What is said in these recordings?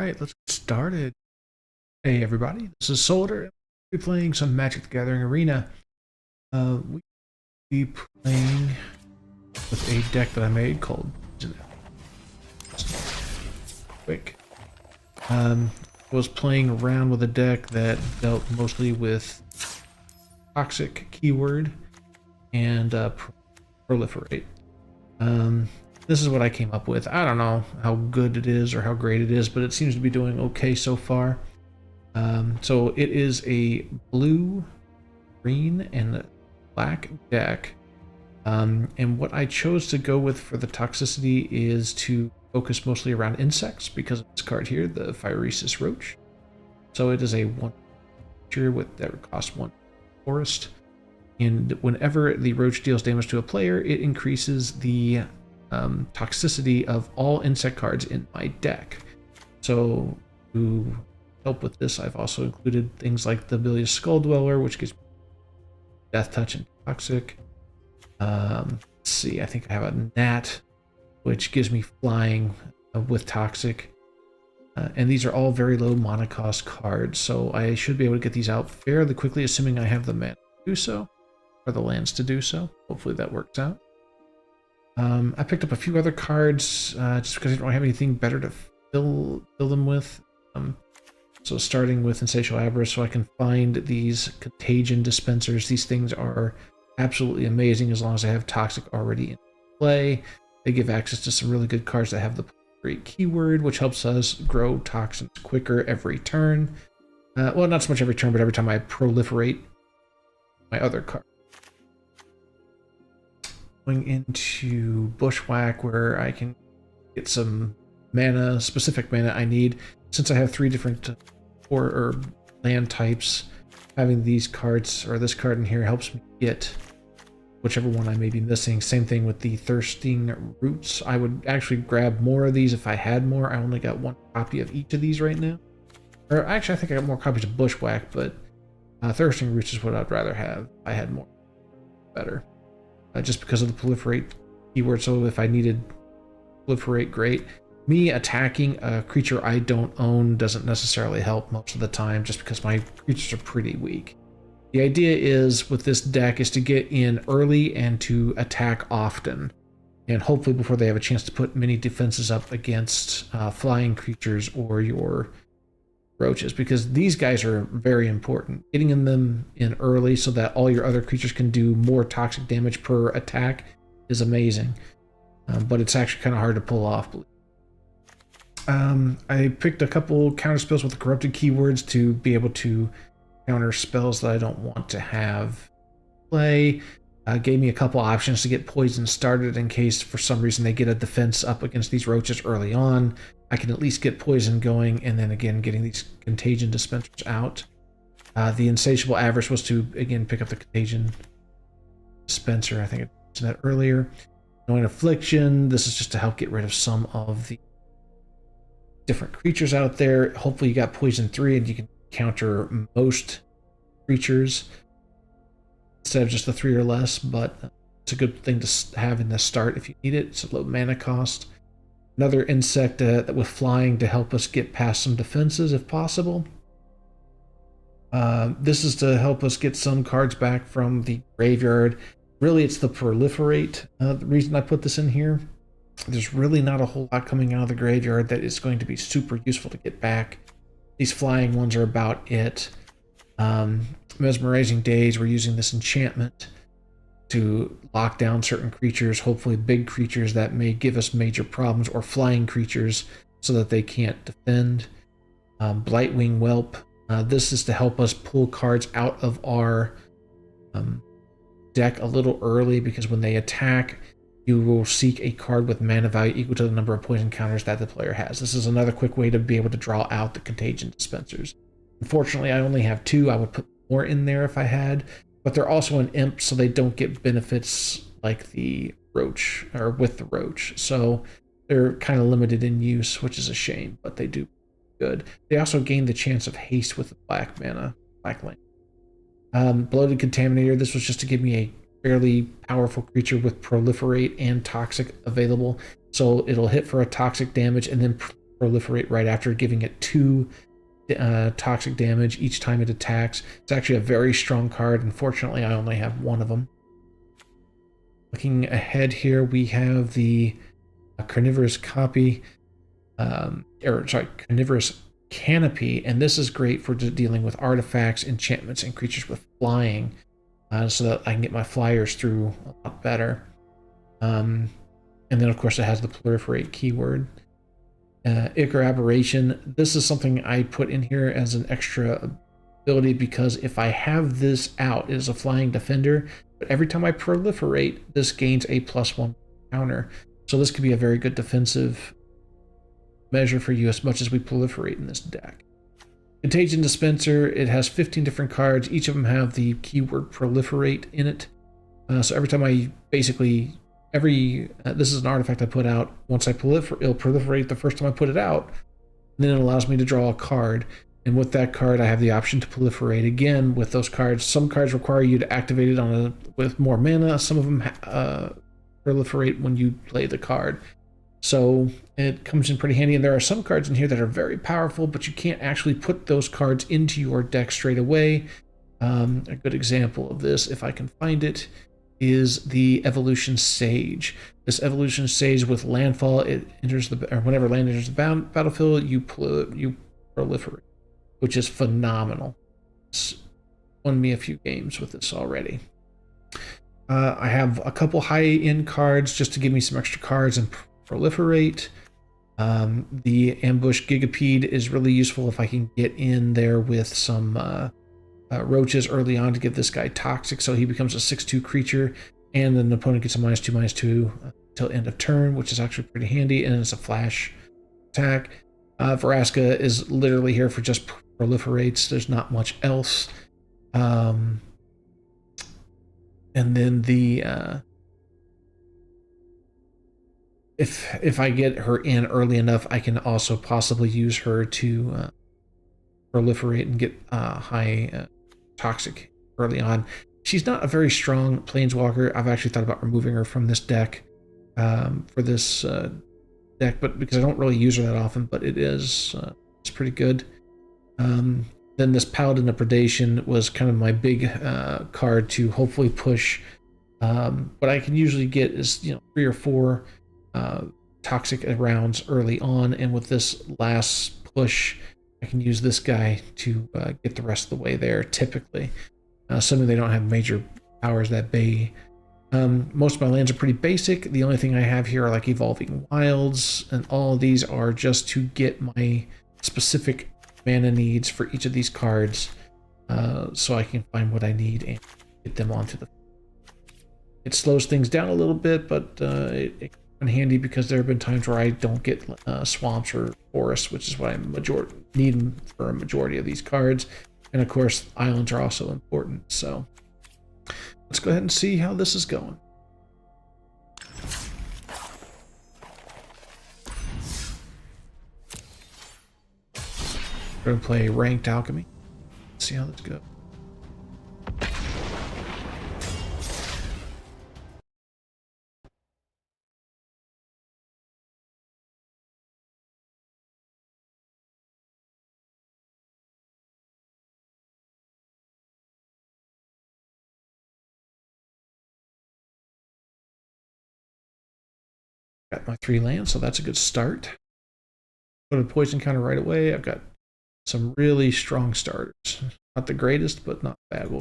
right, let's get started. Hey everybody, this is Solder. We'll be playing some Magic the Gathering Arena. We be playing with a deck that I made called Quick. I was playing around with a deck that dealt mostly with Toxic keyword and Proliferate. This is what I came up with. I don't know how good it is or how great it is, but it seems to be doing okay so far. So it is a blue, green, and black deck. And what I chose to go with for the toxicity is to focus mostly around insects because of this card here, the Phyresis Roach. So it is a 1 creature that costs 1 forest. And whenever the roach deals damage to a player, it increases the toxicity of all insect cards in my deck. So to help with this, I've also included things like the Bilious Skull Dweller, which gives me Death Touch and Toxic. Let's see, I think I have a Gnat, which gives me Flying with Toxic. And these are all very low mana cost cards, so I should be able to get these out fairly quickly, assuming I have the mana to do so, or the lands to do so. Hopefully that works out. I picked up a few other cards just because I don't have anything better to fill them with. So starting with Insatiable Avarice, so I can find these Contagion dispensers. These things are absolutely amazing as long as I have Toxic already in play. They give access to some really good cards that have the great keyword, which helps us grow toxins quicker every turn. Well, not so much every turn, but every time I proliferate my other card. Going into Bushwhack, where I can get some mana, specific mana I need. Since I have 3 different or land types, having these cards, or this card in here, helps me get whichever one I may be missing. Same thing with the Thirsting Roots. I would actually grab more of these if I had more. I only got 1 copy of each of these right now. Or actually, I think I got more copies of Bushwhack, but Thirsting Roots is what I'd rather have. If I had more, better. Just because of the proliferate keyword. So if I needed proliferate, great. Me attacking a creature I don't own doesn't necessarily help most of the time, just because my creatures are pretty weak. The idea is with this deck is to get in early and to attack often, and hopefully before they have a chance to put many defenses up against flying creatures or your roaches, because these guys are very important. Getting them in early so that all your other creatures can do more toxic damage per attack is amazing, but it's actually kind of hard to pull off. I picked a couple counter spells with the corrupted keywords to be able to counter spells that I don't want to have play. Gave me a couple options to get poison started in case for some reason they get a defense up against these roaches early on. I can at least get poison going, and then again getting these Contagion dispensers out. The Insatiable Avarice was to again pick up the Contagion dispenser. I think I mentioned that earlier. Knowing Affliction, this is just to help get rid of some of the different creatures out there. Hopefully you got Poison 3 and you can counter most creatures instead of just the 3 or less, but it's a good thing to have in the start if you need it. It's a low mana cost. Another insect that with flying to help us get past some defenses if possible. This is to help us get some cards back from the graveyard. Really, it's the proliferate. The reason I put this in here, there's really not a whole lot coming out of the graveyard that is going to be super useful to get back. These flying ones are about it. Mesmerizing Days, we're using this enchantment to lock down certain creatures, hopefully big creatures that may give us major problems, or flying creatures so that they can't defend. Blightwing Whelp, this is to help us pull cards out of our deck a little early, because when they attack, you will seek a card with mana value equal to the number of poison counters that the player has. This is another quick way to be able to draw out the Contagion dispensers. Unfortunately, I only have 2. I would put more in there if I had, but they're also an imp, so they don't get benefits like the roach, or with the roach. So they're kind of limited in use, which is a shame, but they do good. They also gain the chance of haste with the black mana, black land. Bloated Contaminator, this was just to give me a fairly powerful creature with proliferate and toxic available, so it'll hit for a toxic damage and then proliferate right after, giving it 2 toxic damage each time it attacks. It's actually a very strong card. Unfortunately, I only have 1 of them. Looking ahead here, we have the carnivorous copy, carnivorous canopy, and this is great for dealing with artifacts, enchantments, and creatures with flying, so that I can get my flyers through a lot better. And then, of course, it has the proliferate keyword. Ichor Aberration. This is something I put in here as an extra ability because if I have this out, it is a flying defender, but every time I proliferate, this gains a +1 counter. So this could be a very good defensive measure for you as much as we proliferate in this deck. Contagion Dispenser. It has 15 different cards. Each of them have the keyword proliferate in it. So every time I basically... this is an artifact I put out. Once I it'll proliferate the first time I put it out, and then it allows me to draw a card. And with that card, I have the option to proliferate again with those cards. Some cards require you to activate it with more mana. Some of them proliferate when you play the card. So it comes in pretty handy. And there are some cards in here that are very powerful, but you can't actually put those cards into your deck straight away. A good example of this, if I can find it, is the Evolution Sage. This Evolution Sage with landfall, it enters whenever land enters the battlefield, you proliferate, which is phenomenal. It's won me a few games with this already. I have a couple high-end cards just to give me some extra cards and proliferate. The Ambush Gigapede is really useful if I can get in there with some roaches early on to give this guy toxic, so he becomes a 6/2 creature, and then the opponent gets a -2/-2 until end of turn, which is actually pretty handy, and it's a flash attack. Vraska is literally here for just proliferates. There's not much else. And then the if I get her in early enough, I can also possibly use her to proliferate and get high toxic early on. She's not a very strong planeswalker. I've actually thought about removing her from this deck for this deck, but because I don't really use her that often, but it's pretty good. Then this Paladin of Predation was kind of my big card to hopefully push. What I can usually get is 3 or 4 toxic rounds early on, and with this last push, I can use this guy to get the rest of the way there, typically. Assuming they don't have major powers that bay. Most of my lands are pretty basic. The only thing I have here are like Evolving Wilds, and all of these are just to get my specific mana needs for each of these cards, so I can find what I need and get them onto the... It slows things down a little bit, but it's handy because there have been times where I don't get swamps or forests, which is what I need for a majority of these cards. And of course, islands are also important. So let's go ahead and see how this is going. We're going to play Ranked Alchemy. Let's see how this goes. Got my 3 lands, so that's a good start. Put a poison counter right away. I've got some really strong starters. Not the greatest, but not bad. We'll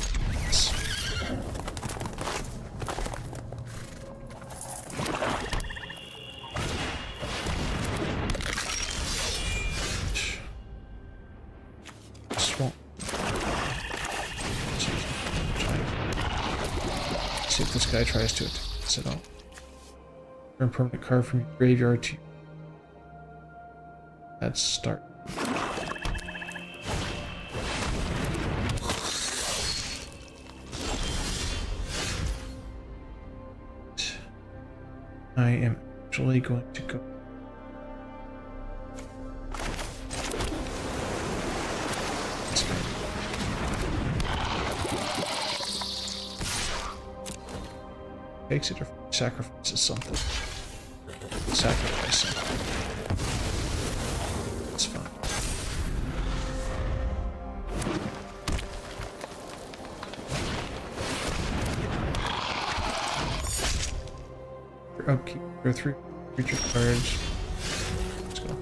Swamp. See if this guy tries to attack us at all. Turn permanent card from your graveyard to... Let's start. I am actually going to go... Takes it or sacrifices something. Sacrifice something. upkeep. There are 3 creature cards. Let's go.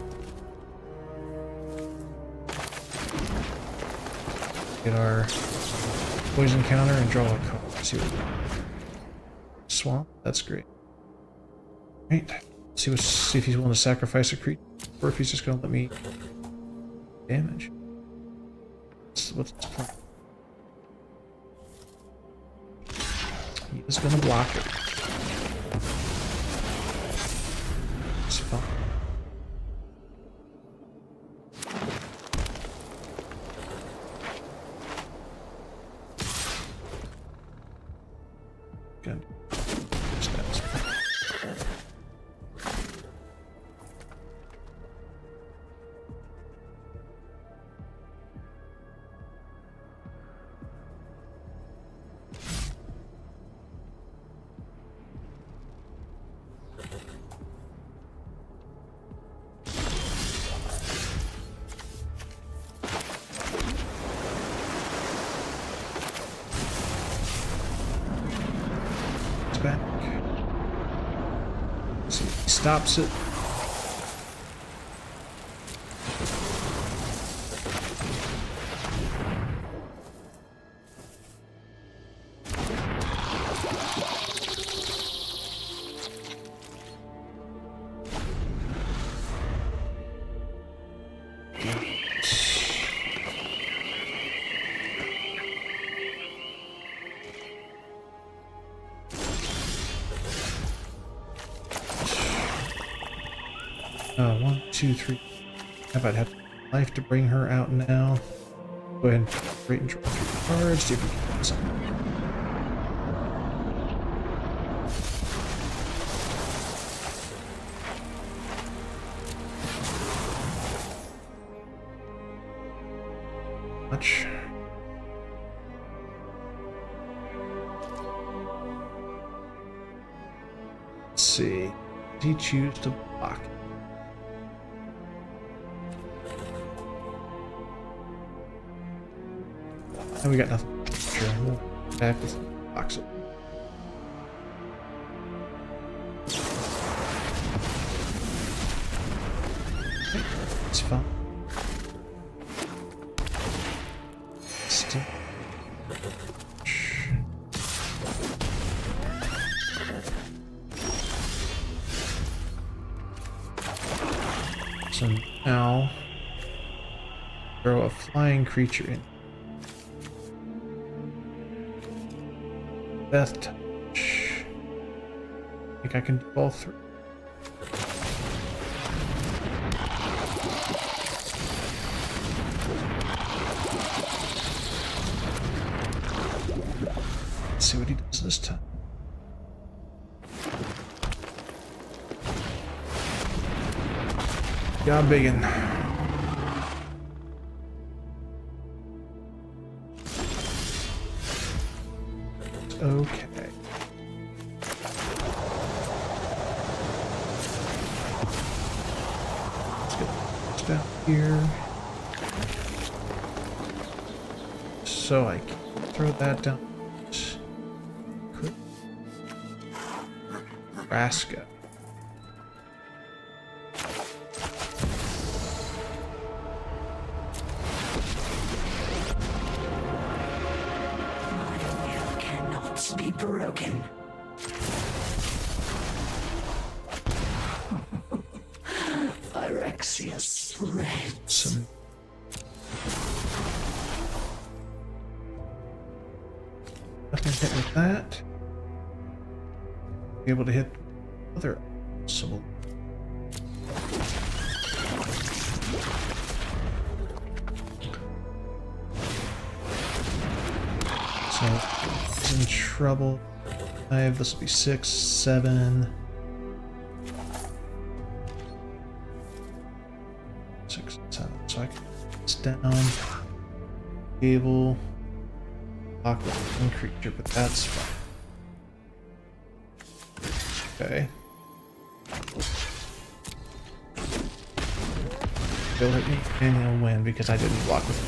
Get our poison counter and draw a card. Let's see what we got. Swamp. That's great. Right. See if he's willing to sacrifice a creature, or if he's just going to let me damage. What's his plan? He is going to block it. It's fine. Good. Back. See if he stops it. One, two, three. How about have life to bring her out now? Go ahead and wait and draw 3 cards. See if we can get something. Much. Let's see. Did he choose to block? And we got nothing. Sure, we'll back with box it. Okay, it's fine. Still. So now throw a flying creature in. Death touch. I think I can do all 3. Let's see what he does this time. Job biggin'. Okay. Let's get this down here. So I can throw that down. Could. Nebraska. Be broken. Phyrexia's threads. Nothing hit with that. Be able to hit other soul. So he's in trouble. 5, this will be 6, 7. 6, 7. So I can put this down. Able lock with one creature, but that's fine. Okay. He'll hit me and he'll win because I didn't block with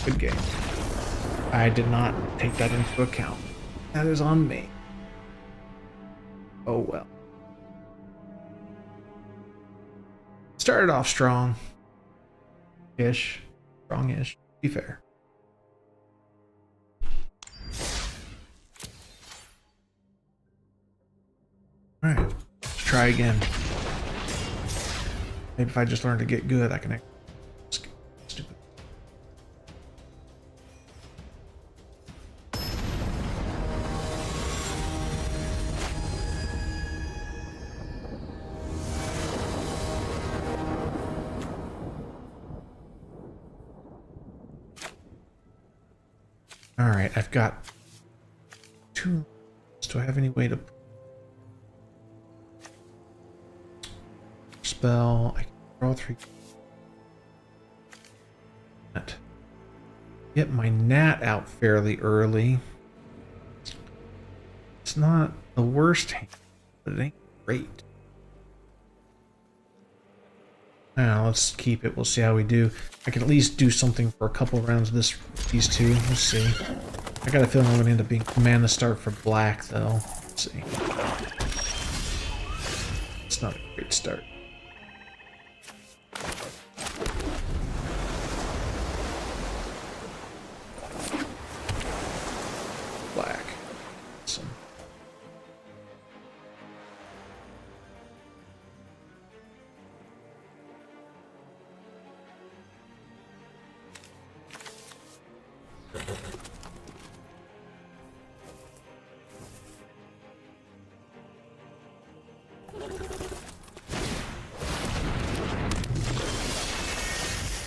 him. Good game. I did not take that into account. That is on me. Oh well. Started off strong. Ish. Strong-ish. Be fair. Alright. Let's try again. Maybe if I just learn to get good, I can... Stupid. Alright, I've got 2. Do I have any way to spell? I can draw 3. Get my gnat out fairly early. It's not the worst hand, but it ain't great. Now let's keep it. We'll see how we do. I can at least do something for a couple rounds of these two. We'll see. I got a feeling I'm going to end up being mana start for black, though. Let's see. It's not a great start. Black. Awesome.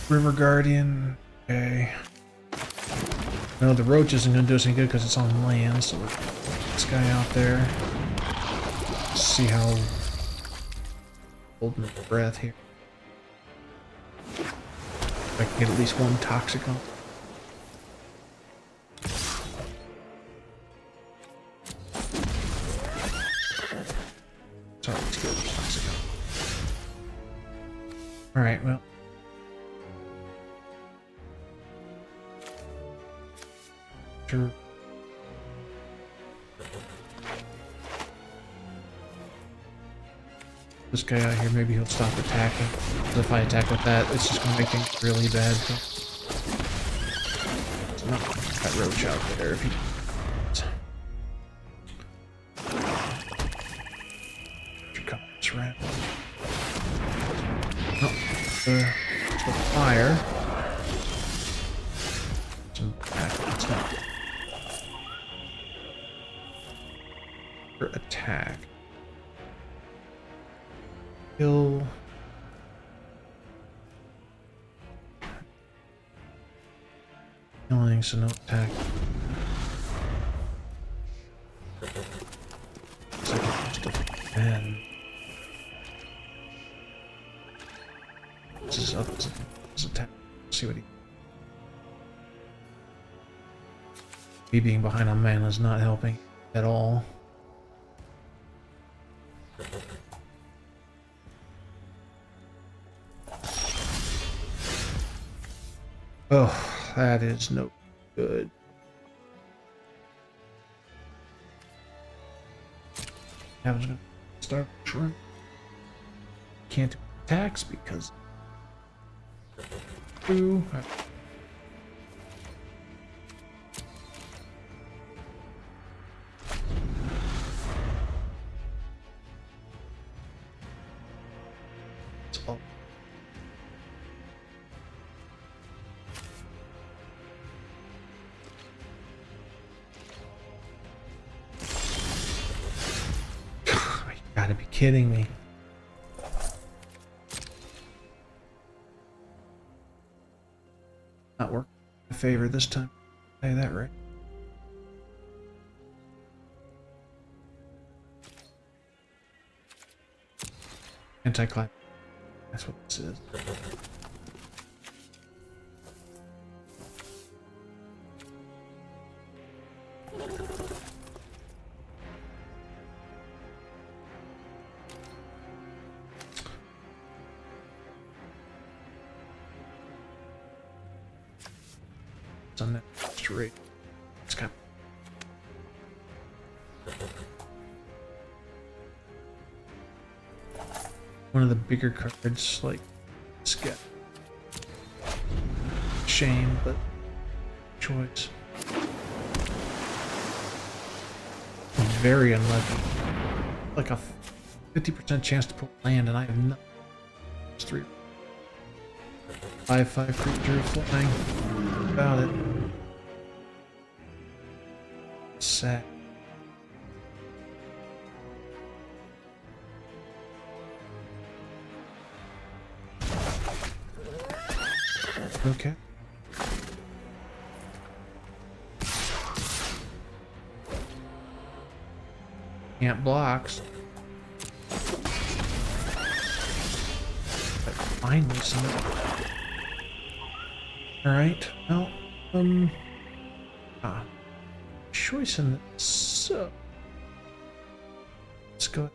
River Guardian. Okay. No, the roach isn't going to do us any good because it's on land, so we'll get this guy out there. See how holding the breath here. If I can get at least one toxic on. Sorry, let's get the toxic on. Alright, well. Sure. This guy out here, maybe he'll stop attacking. Because if I attack with that, it's just going to make things really bad. It's not that roach out there if he... Should come this round. Oh, the fire. Some it's not good. For attack. Kill. Killing, so no attack. Looks like it's just a fan. This is up as attack. Let's see what he. Me being behind on mana is not helping at all. Oh, that is no good. I was gonna start shrimp. Can't do attacks because. Ooh. It's all. Gotta be kidding me. Not working in favor this time. I'll tell you that right. Anti-climate. That's what this is. On that straight. It's kind of... one of the bigger cards, like this guy. Shame, but choice. Very unlucky. Like a 50% chance to pull land, and I have nothing. It's 3. 5/5 creature flying. About it. Sad. Okay. Can't blocks. But finally some. Alright, well, choice in this, so let's go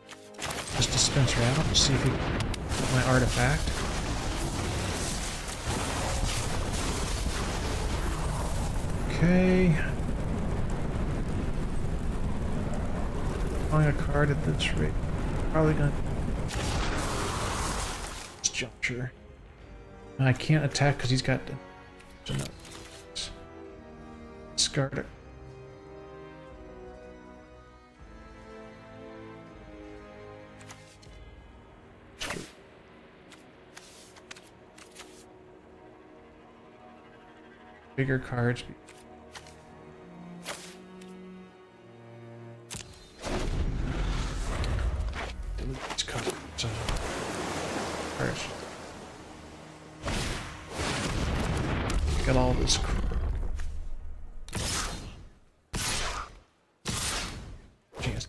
just dispense her out and see if we get my artifact. Okay. Drawing a card at this rate. Probably gonna this juncture. I can't attack because he's got discard it. Bigger cards. Delete these cards. Cards. Got all this crap. Jeez.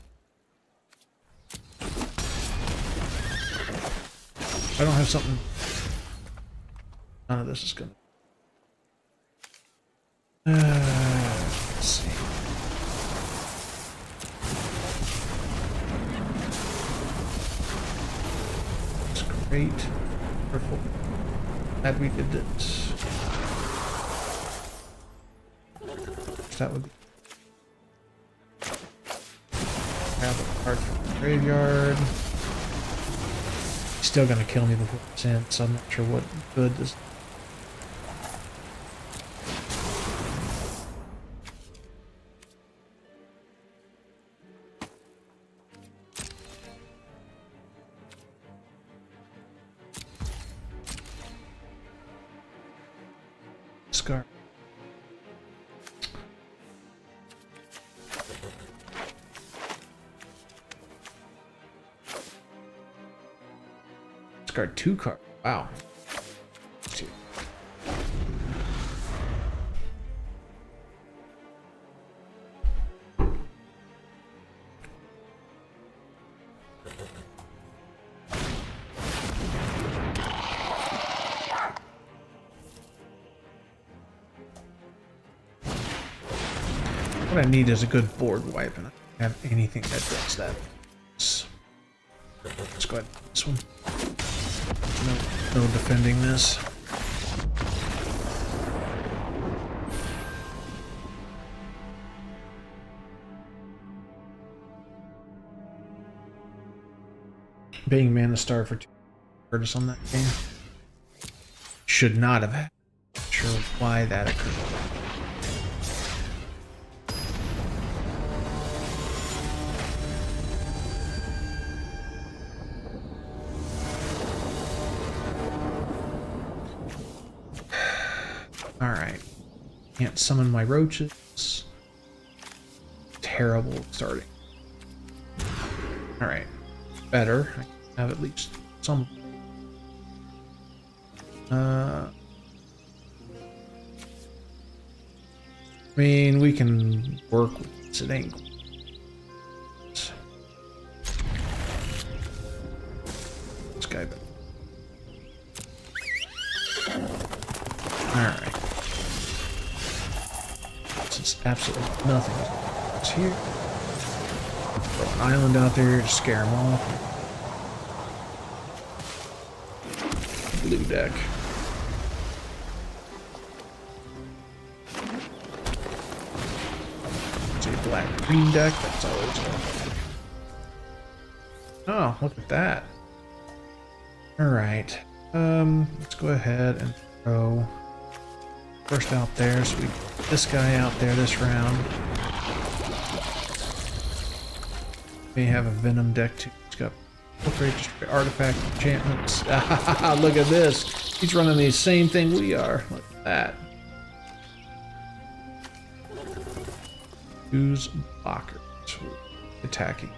If I don't have something, none of this is gonna. Let's see. It's great. Wonderful. Glad we did this. That would be. Grab a card from the graveyard. He's still gonna kill me before it's in, so I'm not sure what good this. Scar. Discard 2 cards. Wow. Two. What I need is a good board wipe, and I don't have anything that does that. So, let's go ahead and this one. No defending this. Being mana star for 2 hurt us on that game. Should not have happened. Not sure why that occurred. Alright. Can't summon my roaches. Terrible starting. Alright. Better. I can have at least some. I mean, we can work with this. It ain't. This guy. Alright. Since absolutely nothing is here. Throw an island out there to scare them off. Blue deck. It's a black green deck. That's always a... Oh, look at that. All right. Let's go ahead and throw first out there. So we get this guy out there this round. May have a Venom deck too. He's got destroy artifact enchantments. Look at this. He's running the same thing we are. Look at that. Use blockers. Attacking.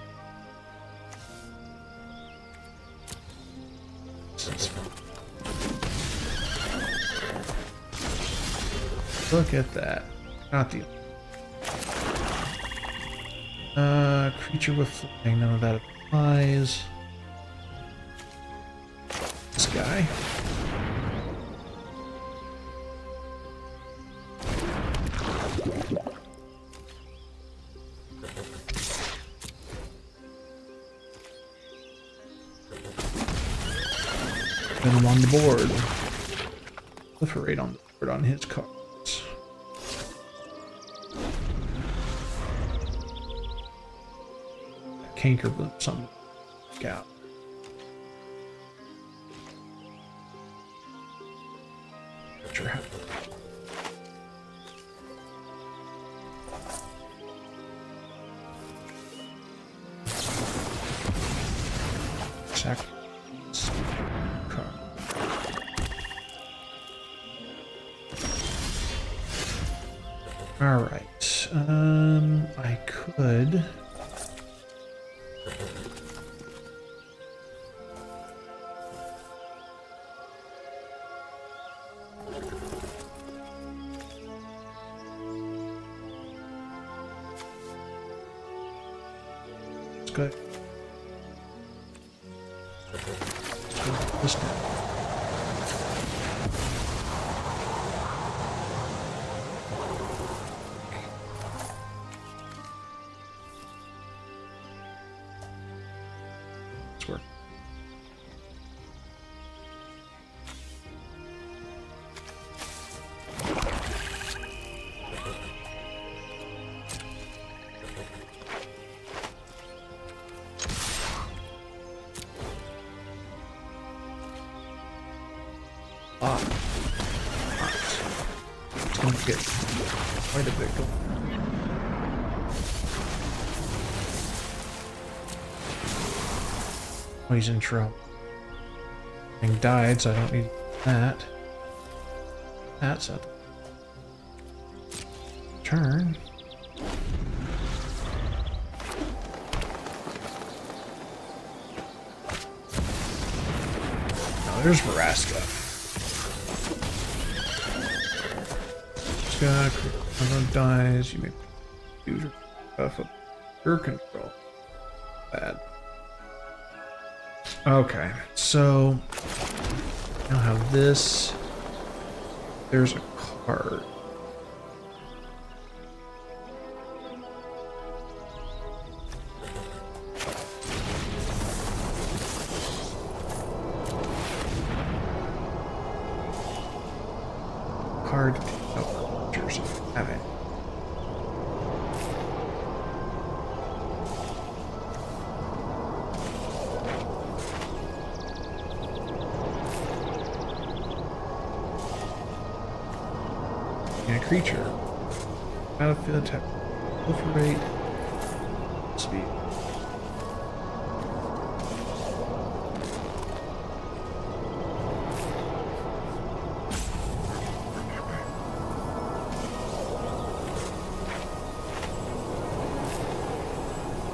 Look at that. Not the creature with flying, none of that applies. This guy. Put him on the board. Proliferate on the board on his cards. Canker Bloom, something out. Sure how. Sacrifice card. All right. I could. Good. This guy. Let's work. It's going to get quite a bit going. Oh, he's in trouble. Thing died, so I don't need that. That's a turn. Now there's Vraska. Everyone dies. You may use your stuff of your control. Bad. Okay, so now have this. There's a card. Card. Oh, jersey. Have it. And a creature. Battlefield attack. Proliferate. Speed.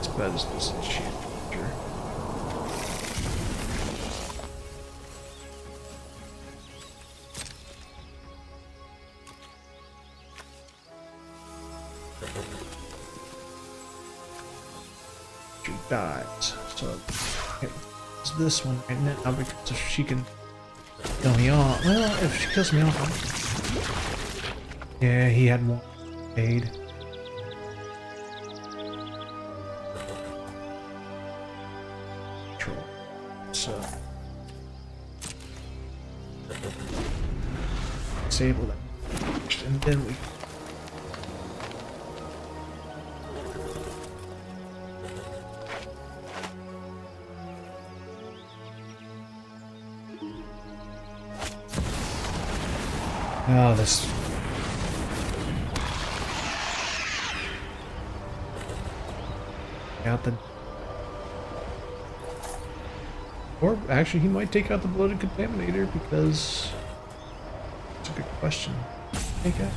As bad as this enchant creature. She dies. So okay, it's this one right now because if she can kill me off. Well, if she kills me off, yeah, he had one paid. Control. So disable that, and then we. Oh, this. Out the. Or actually, he might take out the bloated contaminator because. It's a good question. Take out.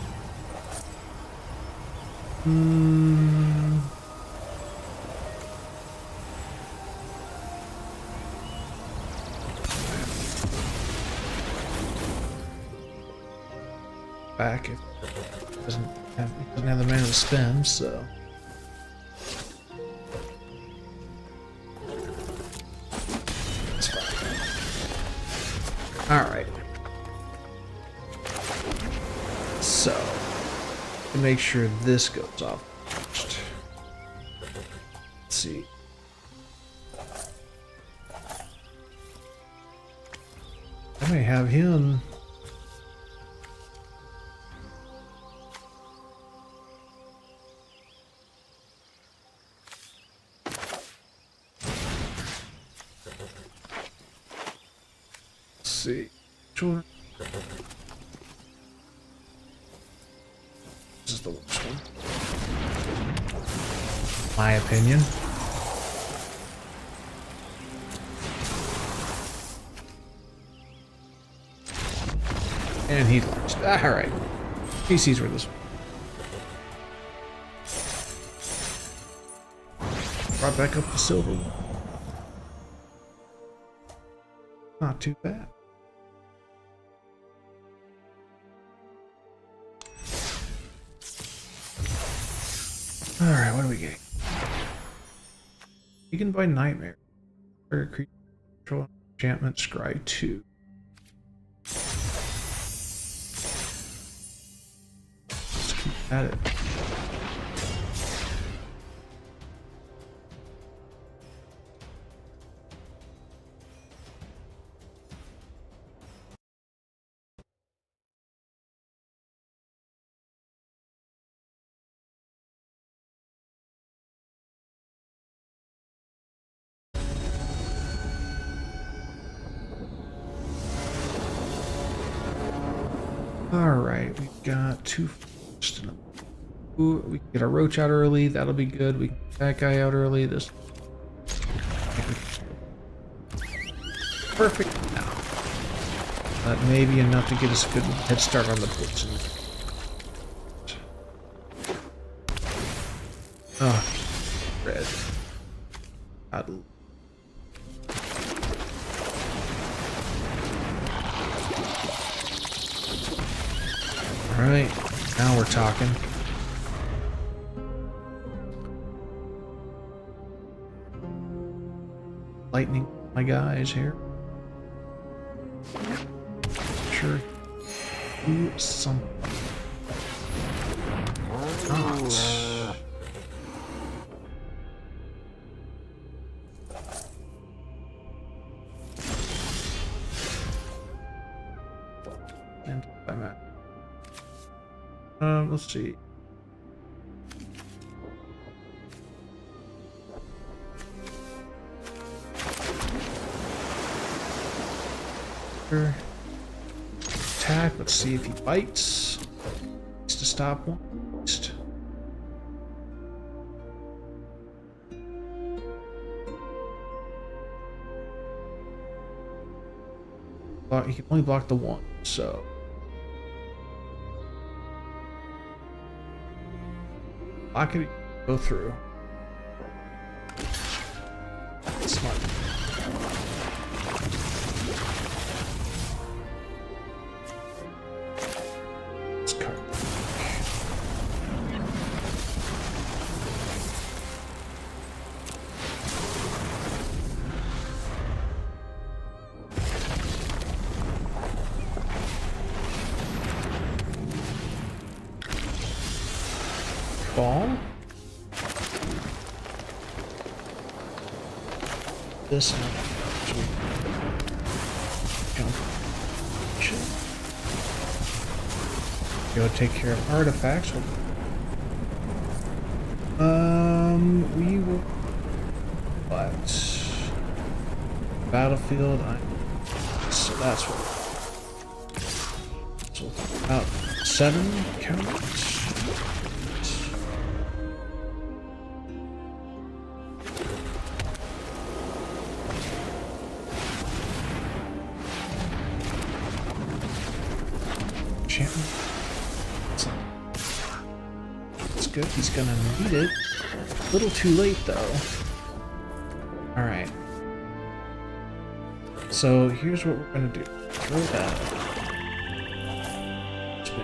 Back if it doesn't have the mana to spend, so. That's fine. Alright. So, to make sure this goes off first. Let's see. I may have him. Let's see. Sure. This is the worst one. My opinion. And he lost. Alright. He sees where this. Brought back up the silver one. Not too bad. Alright, what are we getting? You can buy Nightmare. Or creature control enchantment scry 2. Let's keep at it. Alright, we've got 2 first. Ooh, we can get our roach out early, that'll be good. We can get that guy out early. This perfect now. That may be enough to get us a good head start on the poison. Oh, red. God. Alright, now we're talking. Lightning my guys here. Sure. Do something. Not. And I'm at. Let's see. Attack. Let's see if he bites. Needs to stop one. He can only block the one, so. Block it, go through. Smart. Let's cut. Ball. This and jump. Go take care of artifacts. We will. But battlefield. So that's what. So About 7 counters. Enchantment. That's good. He's gonna need it. A little too late though. Alright. So here's what we're gonna do. Throw that. Just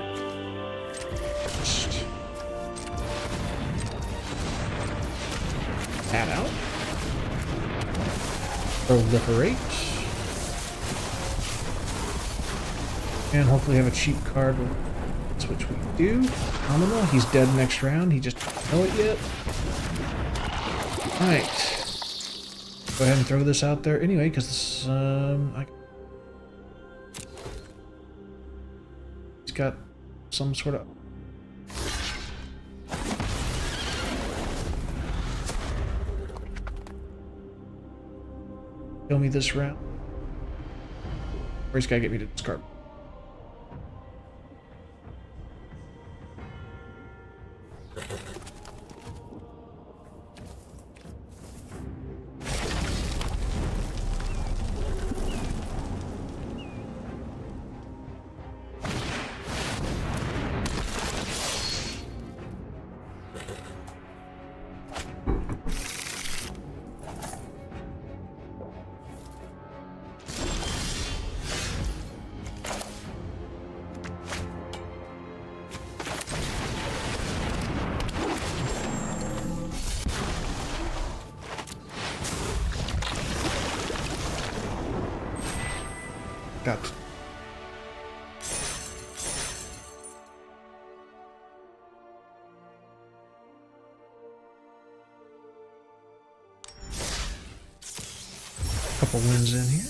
that out. Proliferate. And hopefully have a cheap card, which we do. Phenomenal. He's dead next round. He just doesn't know it yet. Alright. Go ahead and throw this out there anyway, because this, he's got some sort of... Kill me this round. Or he's got to get me to discard. Got a couple wins in here.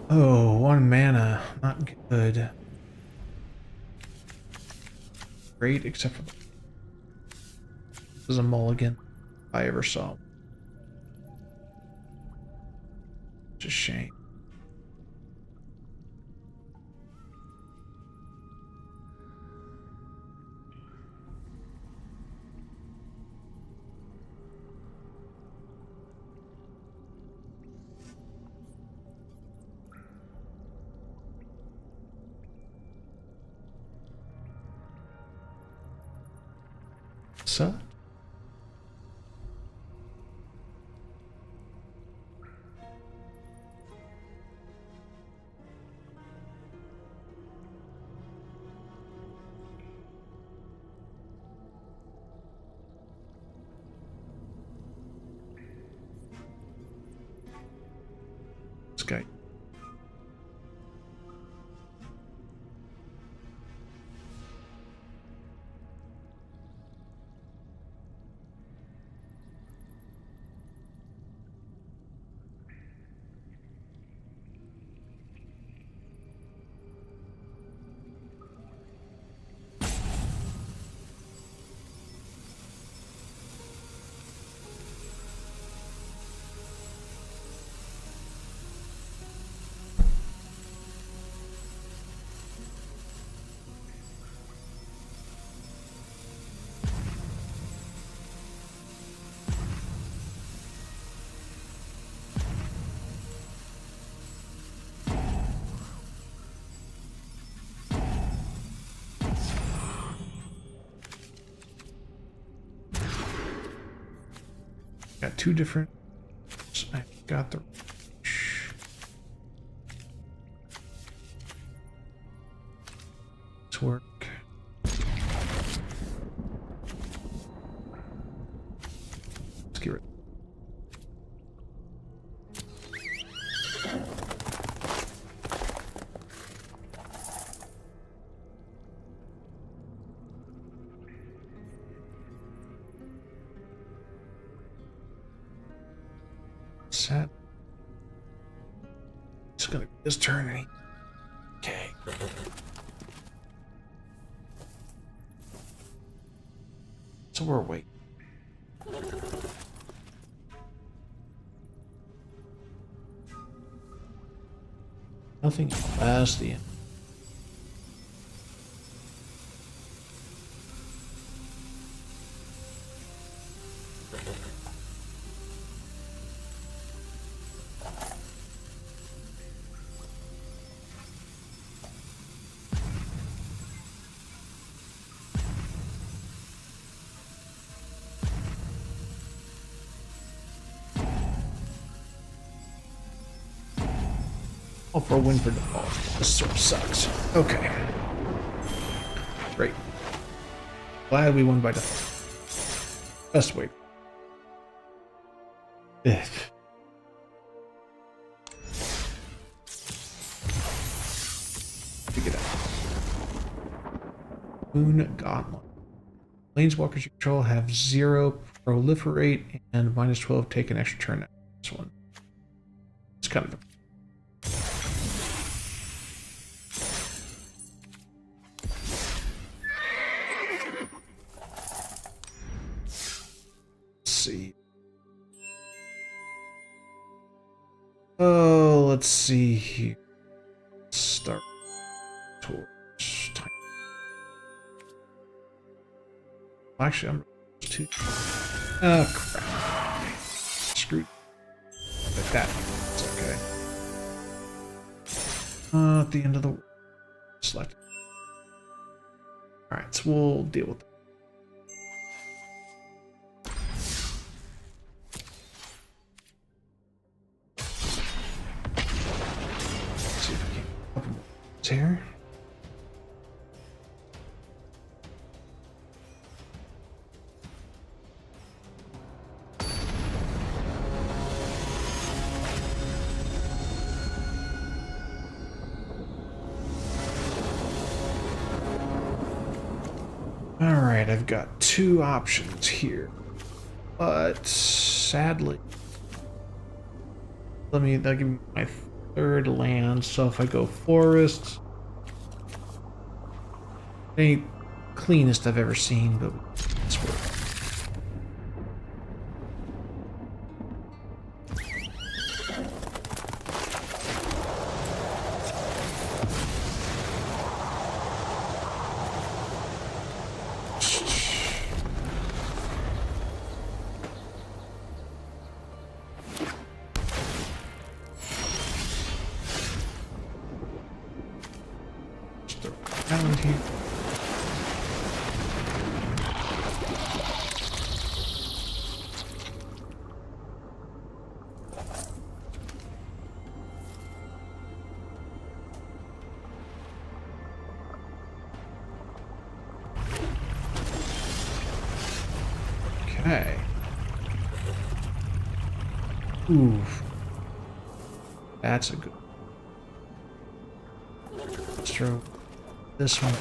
Oh, 1 mana. Not good. Great, except for... This is a mulligan if I ever saw one. It's a shame. So this guy. Got 2 different. I got the. Let's work. Let's get rid. Set. gonna be his turn. And okay. So we're waiting. Nothing past the end. Oh, for a win for default. This sort of sucks. Okay. Great. Glad we won by default. Best way. Ugh. Figure it out. Moon Gauntlet. Planeswalkers you control have 0 proliferate and -12 take an extra turn. This one. It's kind of. See. Oh, let's see here. Start towards time. Actually, I'm too. Oh crap! Screwed. Like that. It's okay. At the end of the world. Select. All right, so we'll deal with it. Here. All right, I've got 2 options here, but sadly, that'll give me my 3rd land. So if I go forest, it ain't cleanest I've ever seen, but it's worth it. Island here. Okay. Ooh. That's a good. Let's throw this one.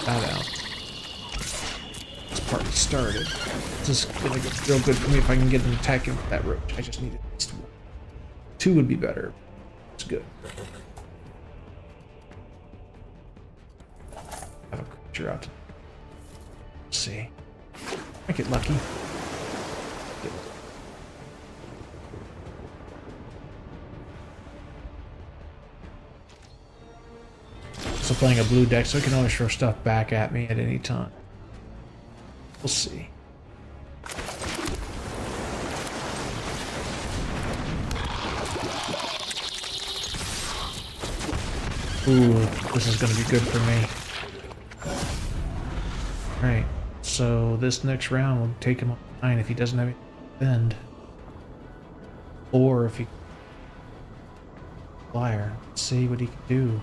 That out. This part started. This is gonna get real good for me if I can get an attack in with that roach. I just need at least 1. 2 would be better. It's good. Have a creature out. Let's see. I get lucky. Also playing a blue deck, so it can always throw stuff back at me at any time. We'll see. Ooh, this is going to be good for me. Alright, so this next round will take him on 9 if he doesn't have any bend. Or if he... Flyer. Let's see what he can do.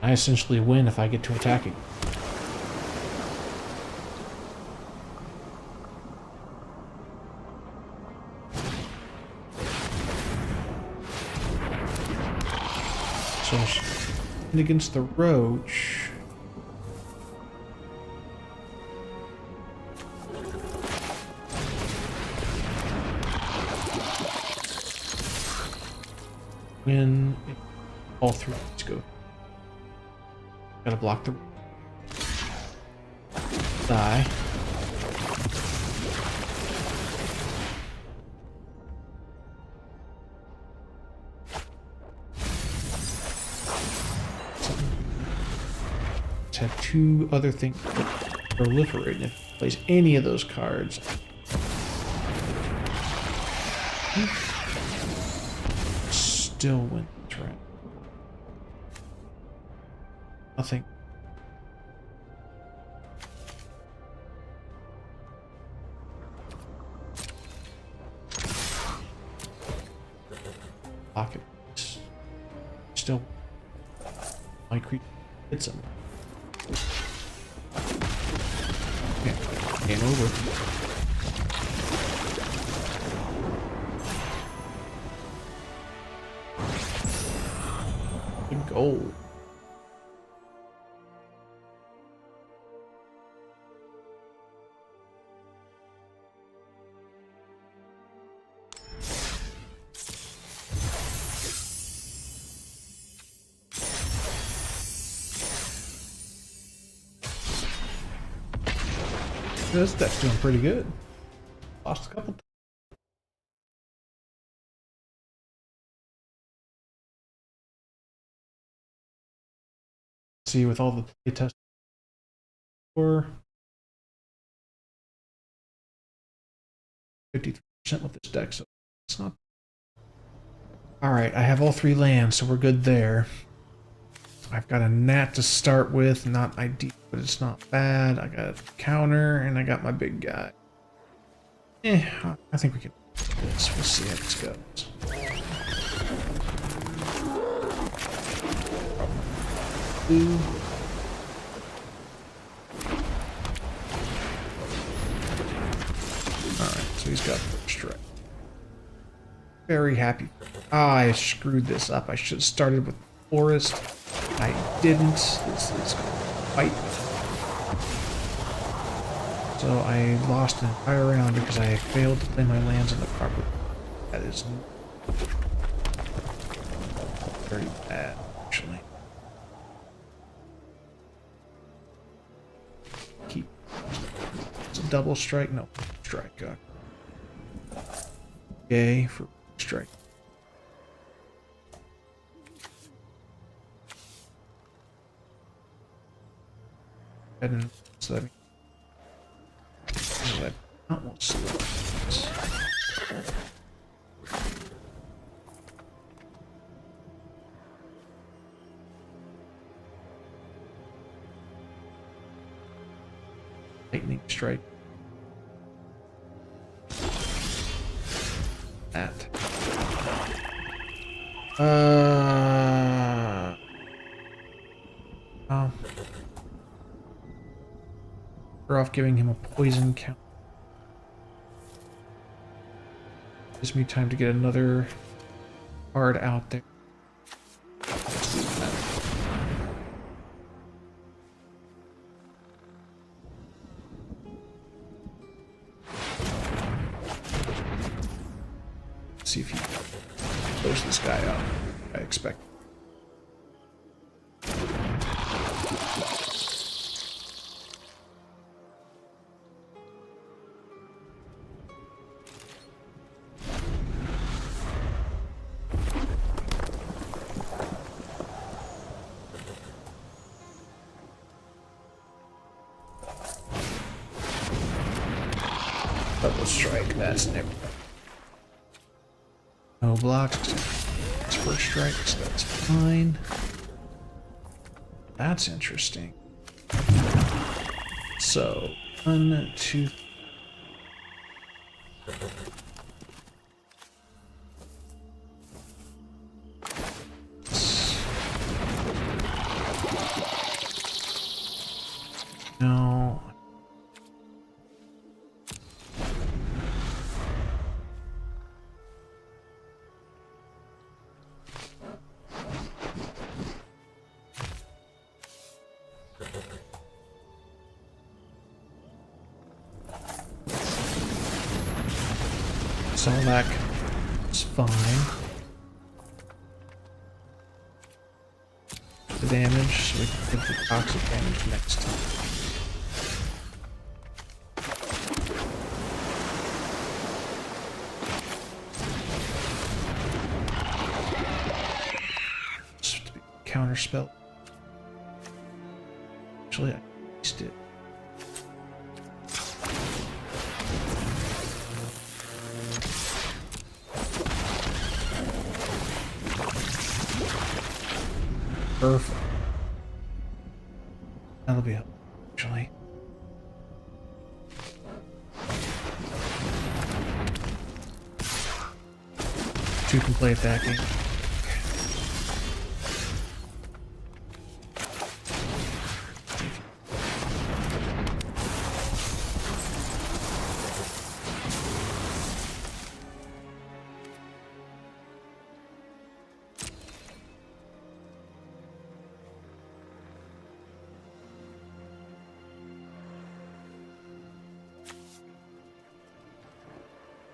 I essentially win if I get to attacking. So And against the roach. When all three of these go. Gotta block the die. Have two other things that proliferate, and if he plays any of those cards, still win this round. Nothing. Pocket. Still, my creature hits him. Game over. Good goal. This deck's doing pretty good. Lost a couple. See, with all the play test for 53% with this deck, so it's not. All right, I have all three lands, so we're good there. I've got a gnat to start with, not ideal, but it's not bad. I got a counter, and I got my big guy. I think we can do this. We'll see how this goes. Blue. Alright, so he's got first strike. Very happy. I screwed this up. I should have started with Forest. I didn't. This is fight. So I lost an entire round because I failed to play my lands in the proper. That is very bad, actually. Keep. It's a double strike. No, strike. Yay for strike. And so that means I don't want to slow this. Lightning strike. That. We're off giving him a poison count. Gives me time to get another card out there. See if he blows this guy up. I expect. Double strike, that's never. No blocks. It's first strike, so that's fine. That's interesting. So, 1, 2. No. Solak is fine. The damage, so we can get the toxic damage next time. Counter spell. Actually, I used it. Perfect. That'll be helpful, actually. Two can play attacking.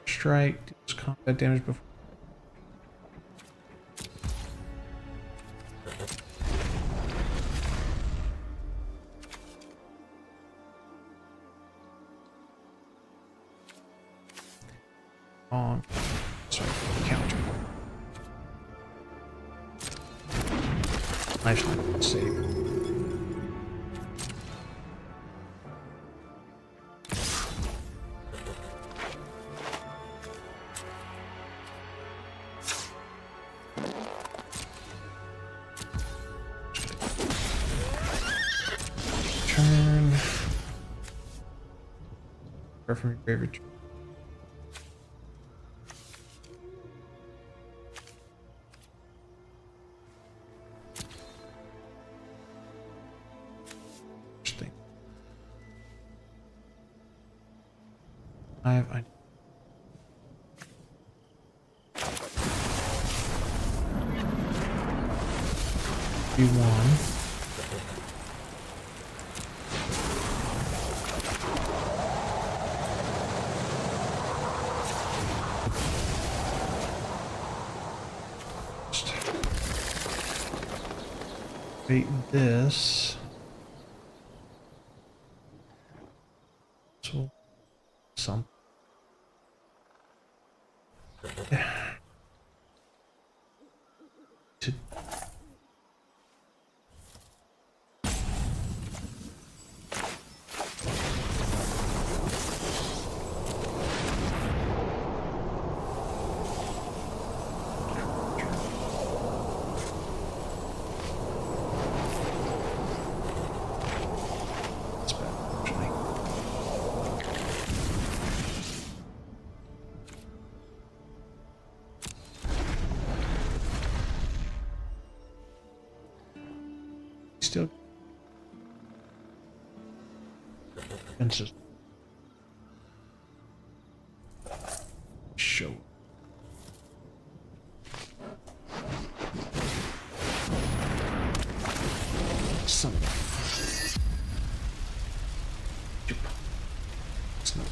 Strike, deals combat damage before. On. Sorry, counter. Lifeline save. Turn. Or from your favorite turn. Interesting. I B1. Bait this. So some. To still fences. Show. Son of a. It's not.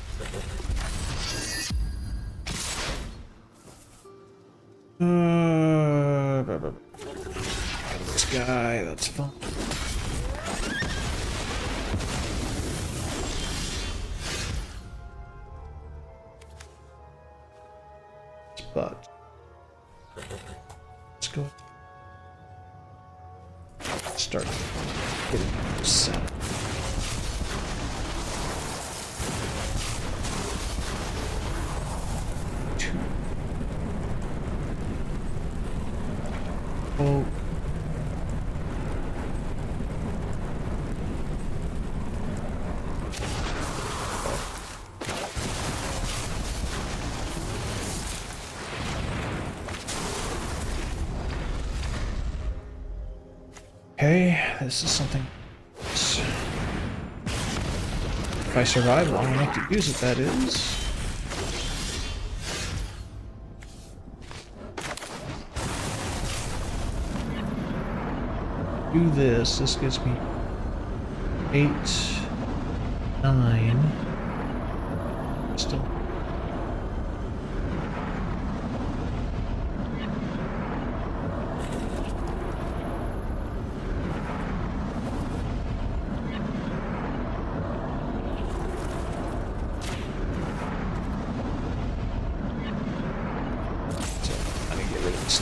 This guy, that's fine. But let's go start getting set. Two. Oh. Okay, this is something. If I survive long enough to use it, that is. Do this. This gives me 8, 9. Still. He's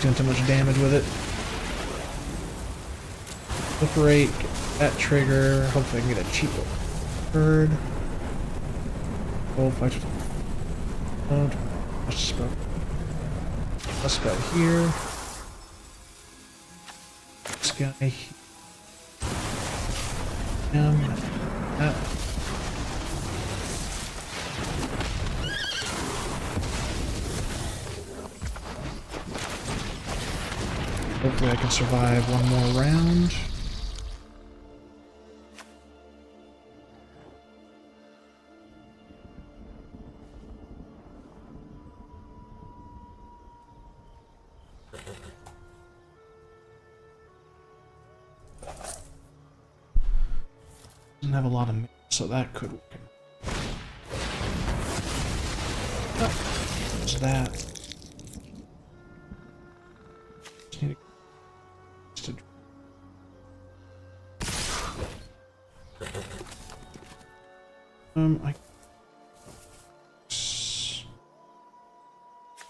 doing too much damage with it. Proliferate, get that trigger. Hopefully I can get a cheap bird. Oh, fight. What's the spell? Let's spell here. This guy here. That. Hopefully I can survive one more round. Doesn't have a lot of mana, so that could work. What's that? Just need to I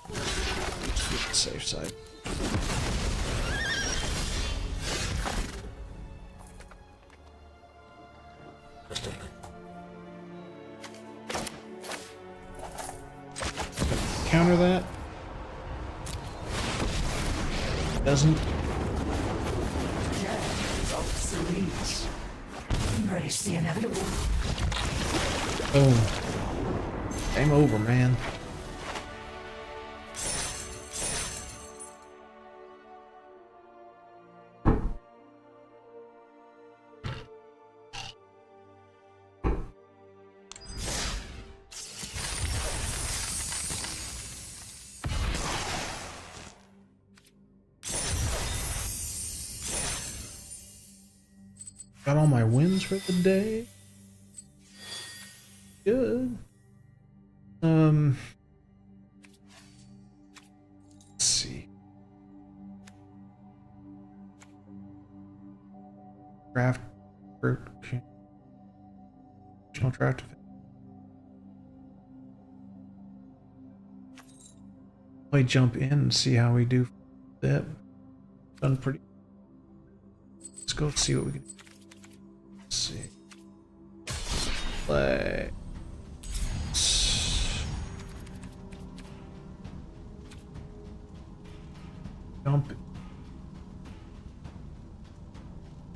let's get the safe side. Counter that. Doesn't. Obsolete. Embrace the inevitable. Oh. Game over, man. Got all my wins for the day. Good. Let's see. Draft. Draft. Play jump in and see how we do. That done pretty. Let's go see what we can do. Let's see. Play. Jump.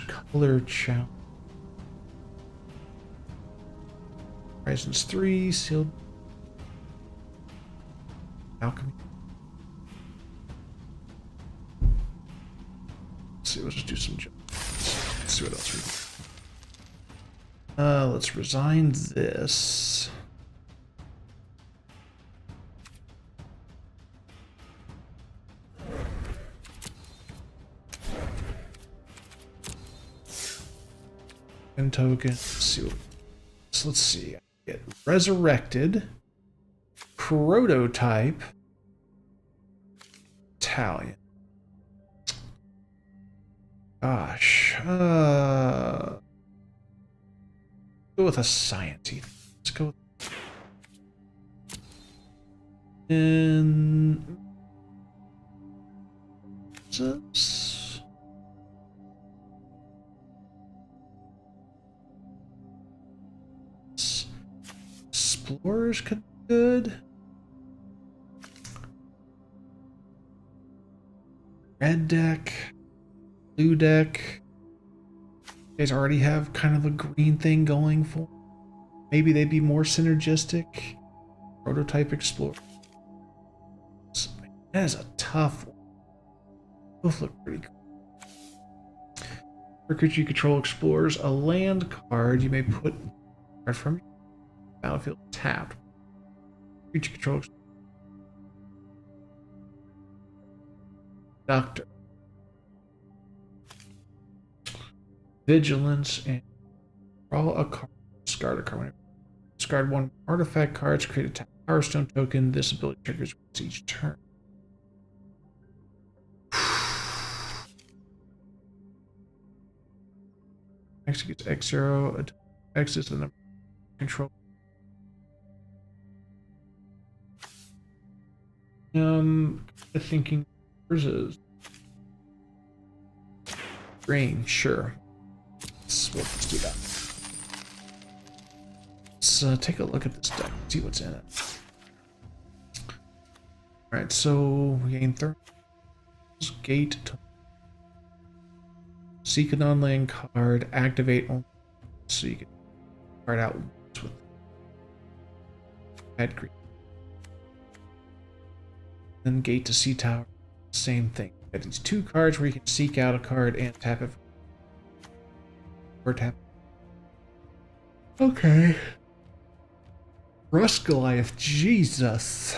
Color challenge. Horizons 3, sealed. Alchemy. Let's see, let's just do some jump. Let's see what else we can. Let's resign this. And token. Let's see. So let's see. I get resurrected. Prototype. Italian. Gosh. Go with a sciencey. Let's go with Jesus. Explorers could be good. Red deck. Blue deck. You guys already have kind of a green thing going for. Maybe they'd be more synergistic. Prototype Explorer. That is a tough one. Both look pretty cool. For creature you control explores a land card, you may put a card from your battlefield tapped. Creature control Doctor. Vigilance and draw a card. Discard a card. Discard one artifact cards. Create a Power Stone token. This ability triggers once each turn. Executes X0. X is the number control. Thinking versus green, sure. Let's do that. Let's take a look at this deck, see what's in it. Alright, so we gain thermals, gate, seek a non-land card, activate only, so you can card out with add green. Then gate to sea tower, same thing. You got these 2 cards where you can seek out a card and tap it. Or tap. Okay. Rust Goliath, Jesus.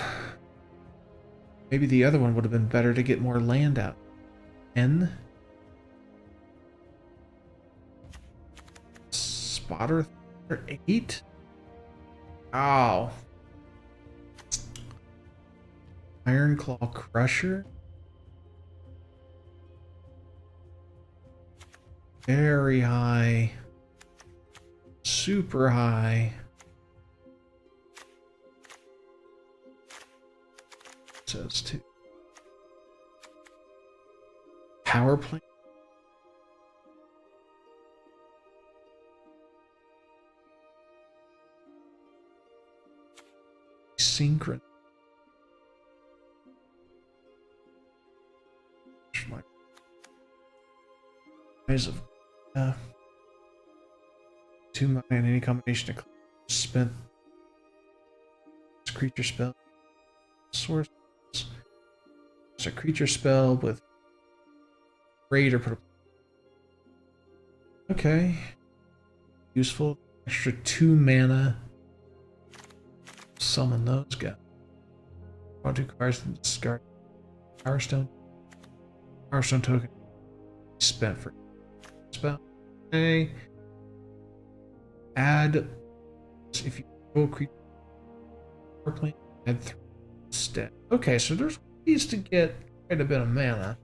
Maybe the other one would have been better to get more land out. N. Spotter 8? Ow. Iron Claw Crusher? Very high. Super high. Says 2. Power plant. Synchron. Eyes of 2 mana in any combination of spent creature spell. Source. It's a creature spell with raid or put a. Okay. Useful. Extra 2 mana. Summon those guys. Draw 2 cards and discard. Power Stone. Power Stone token. Spent for spell. Okay. Add. If you roll creature. Power plant. Add 3 instead. Okay, so there's ways to get quite a bit of mana.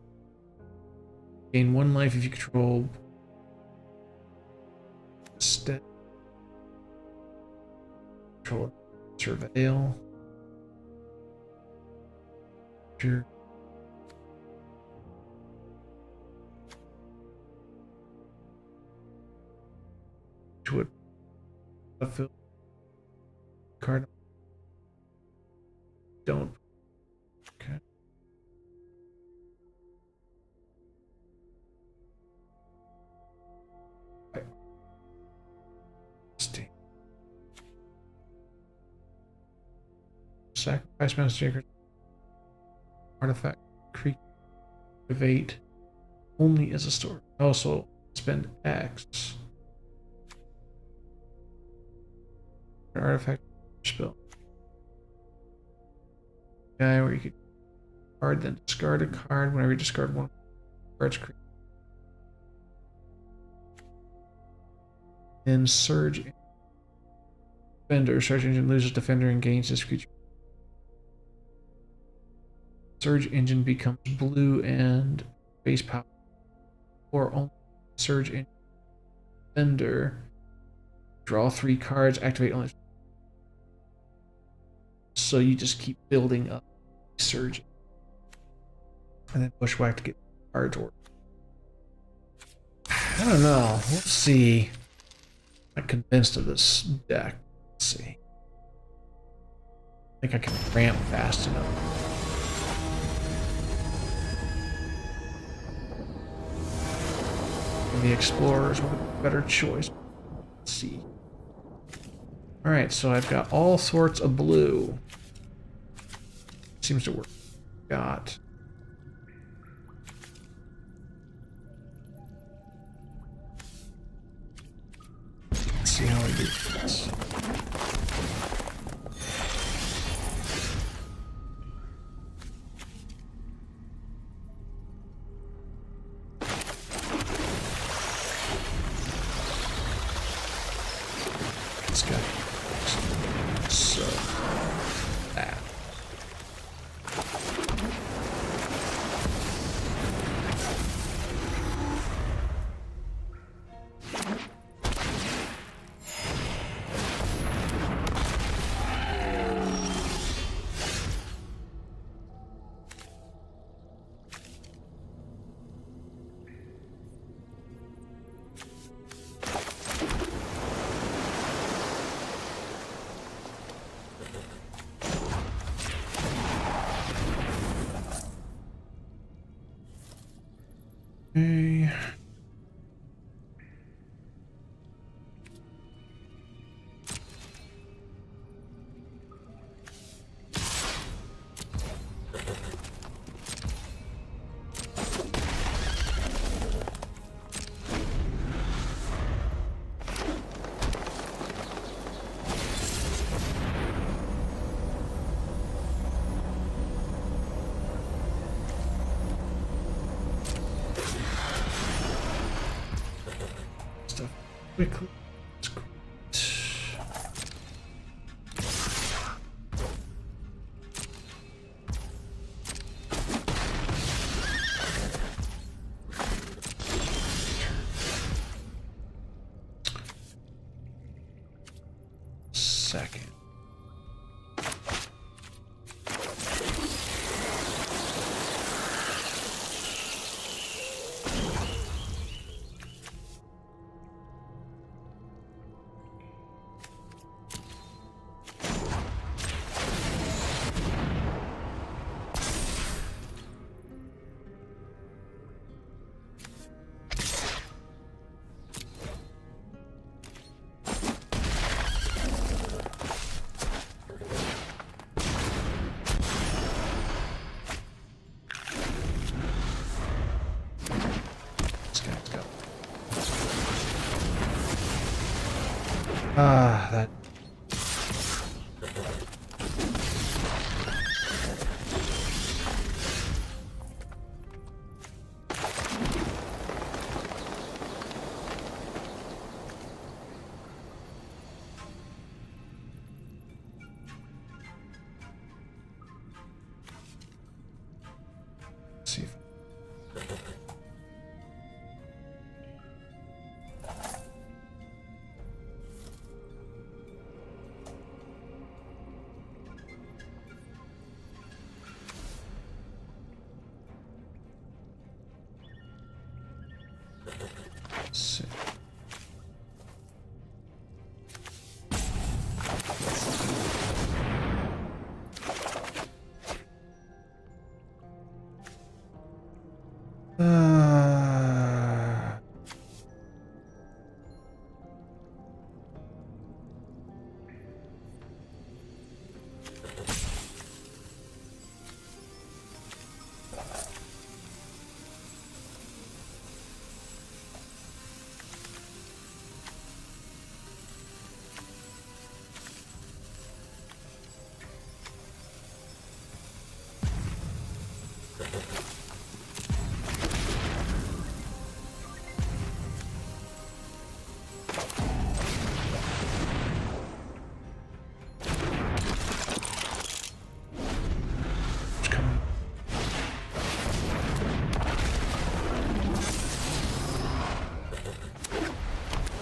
Gain 1 life if you control. Instead. Control. Surveil. Sure. Would fill card. Don't. Okay. Right. Stay. Sacrifice Master artifact creature activate only as a store. Also spend X. Artifact spell. Guy where you could card then discard a card whenever you discard 1 cards. Then Surge Defender. Surge Engine loses Defender and gains this creature. Surge Engine becomes blue and base power. Or only Surge Engine Defender. Draw 3 cards, activate only. So you just keep building up Surge. And then Bushwhack to get cards or. I don't know. We'll see. I'm convinced of this deck. Let's see. I think I can ramp fast enough. And the Explorers would be a better choice. Let's see. Alright, so I've got all sorts of blue. Seems to work. Got. Let's see how I do this. Let's go. So that. Okay. Stuff quickly. That's great. Second. Let's go. Ah, that. Let's see. See. Uh, it's coming.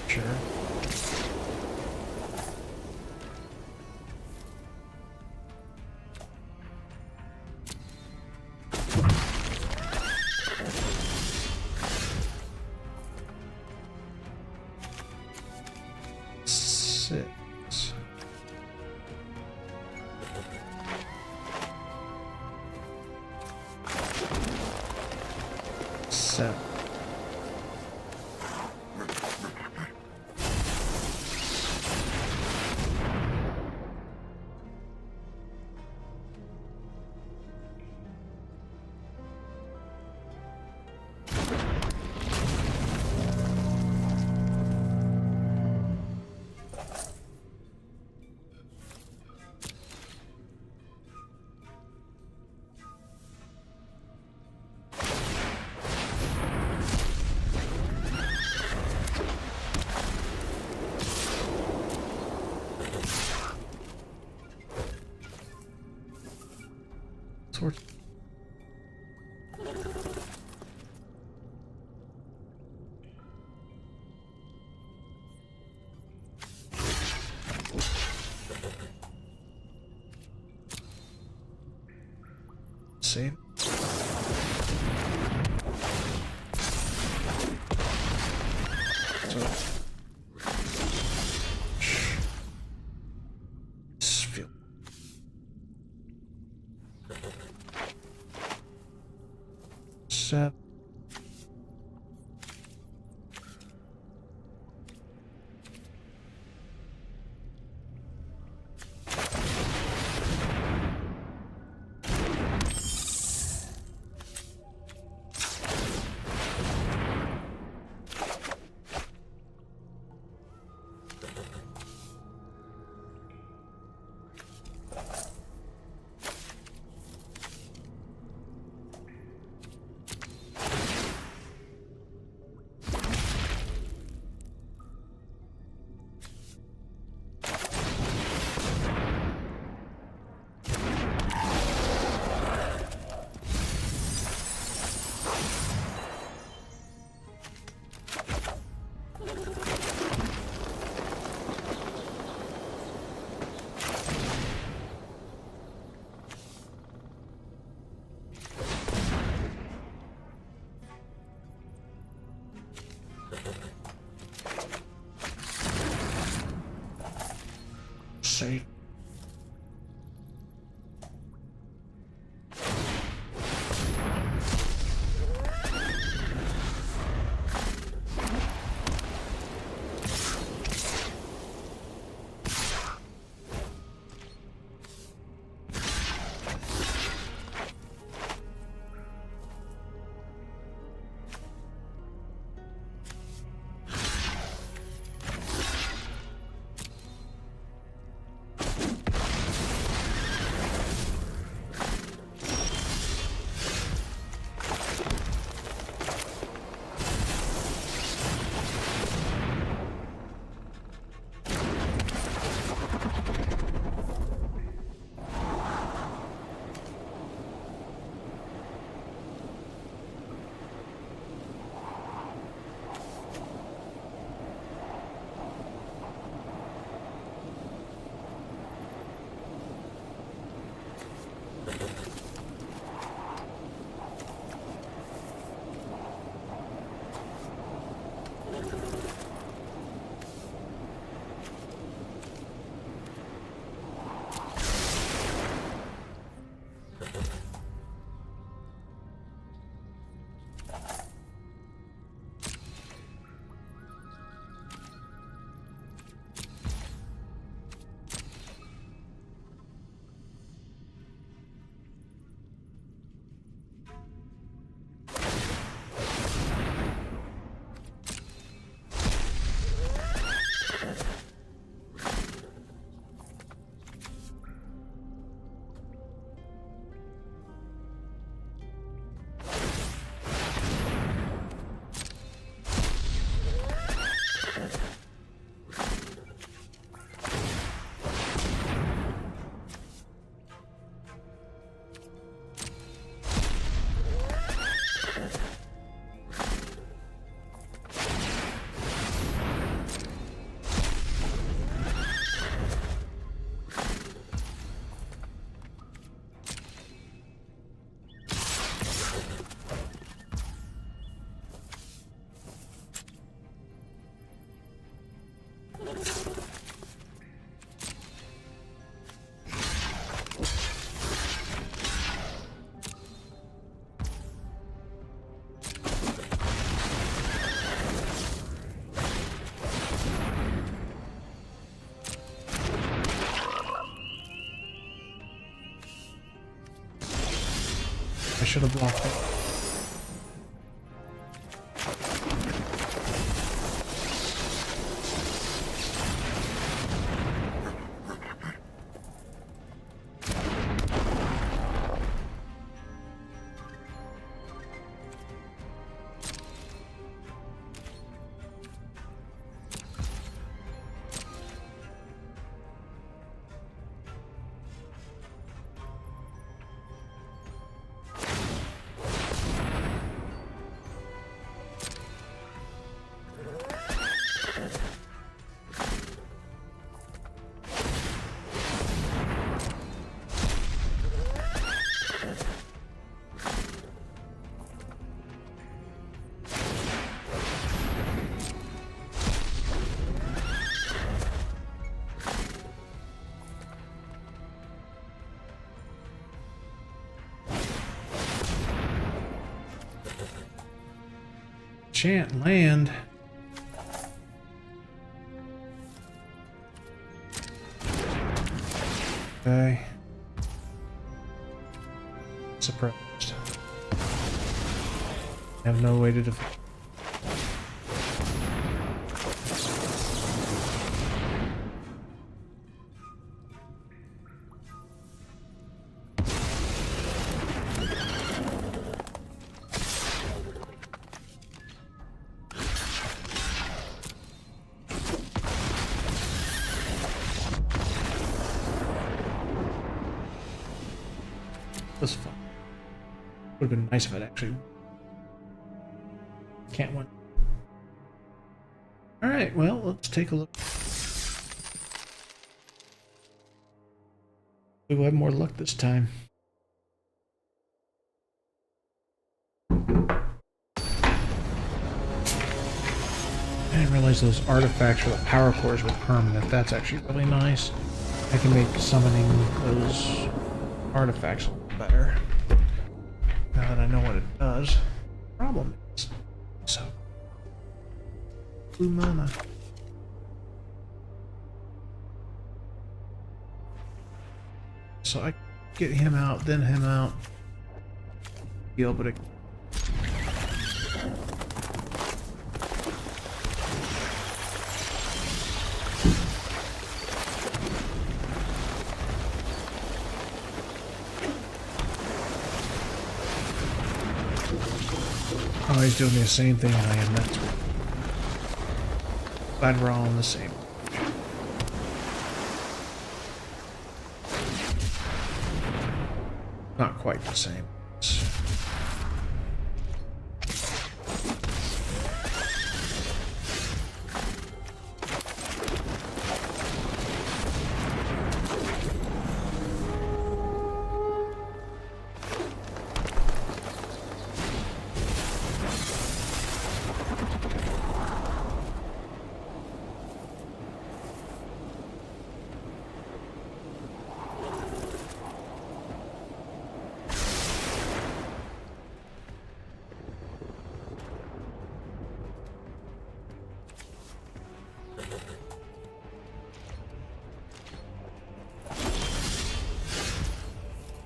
Sure. Six. Seven. Sort. Save. So. Feel. Seven. save. I should have blocked it. Enchant land. Okay. Surprised. I have no way to defend. Was fun. Would have been nice if I'd actually can't win. All right, well, let's take a look. We'll have more luck this time. I didn't realize those artifacts for the power cores were permanent. That's actually really nice. I can make summoning those artifacts a little better. Now that I know what it does. Problem is, so blue mana. So I get him out, then him out. Be able to. Oh, he's doing the same thing I am. That's glad we're all on the same. Not quite the same.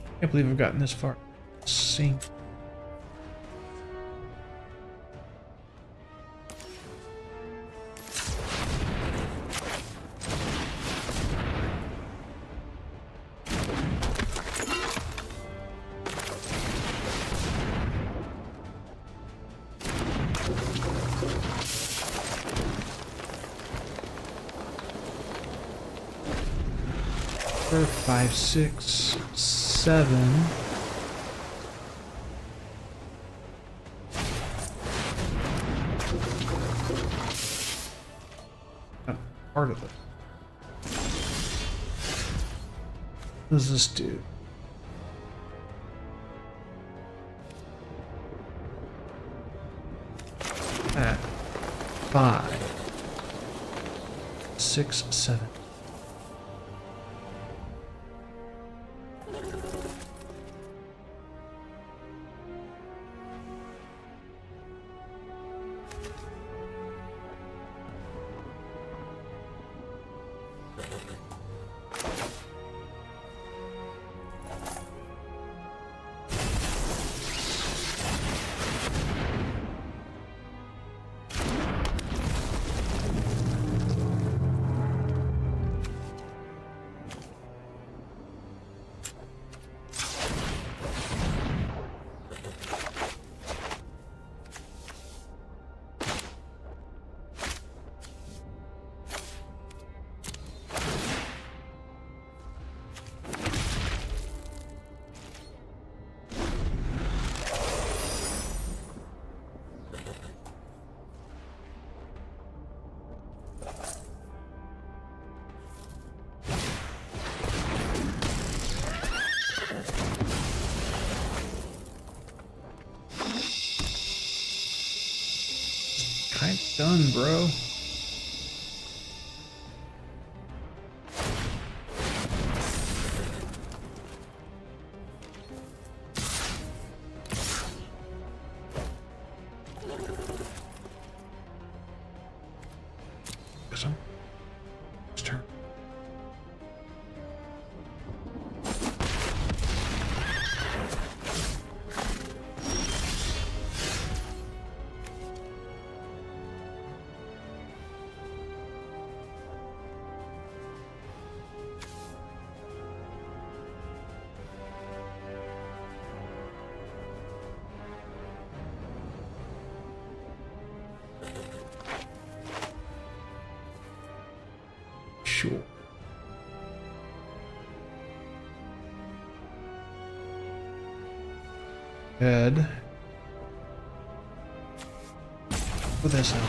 I can't believe I've gotten this far. Sink. Four, 5, 6, 7. Not part of it. What does this do? At 5, 6, 7. Kind of done, bro. Guess I'm. It's turn. Sure. Head. Put this out.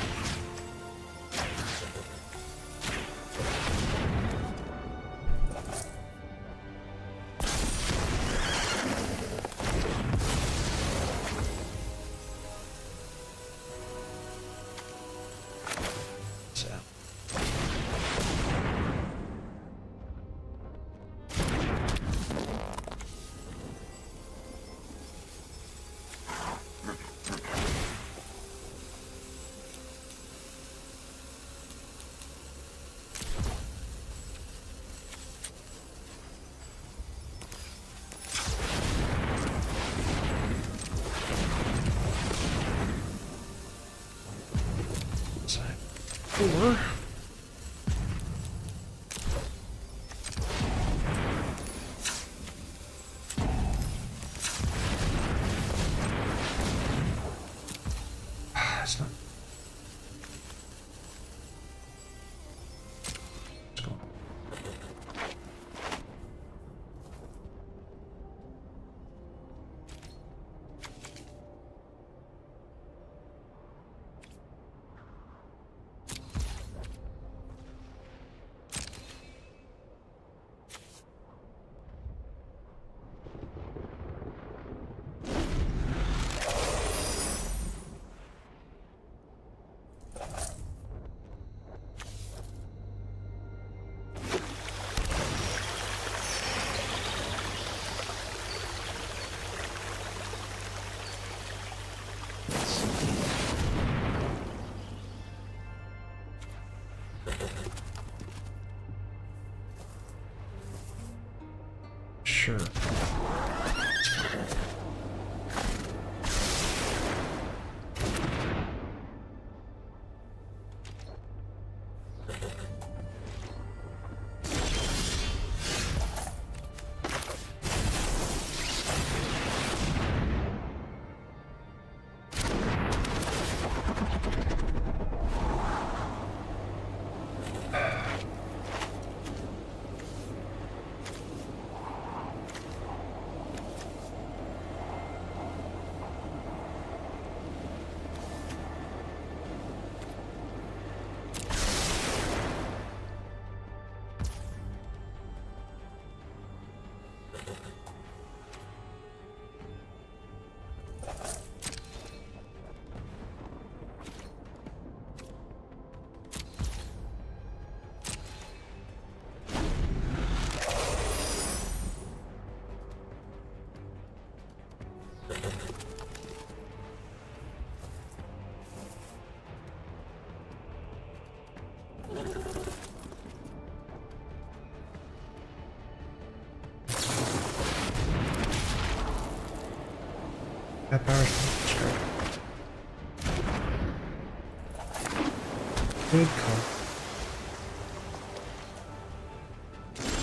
Sure. It's not. Let's go. Sure. That power's strike. Good call.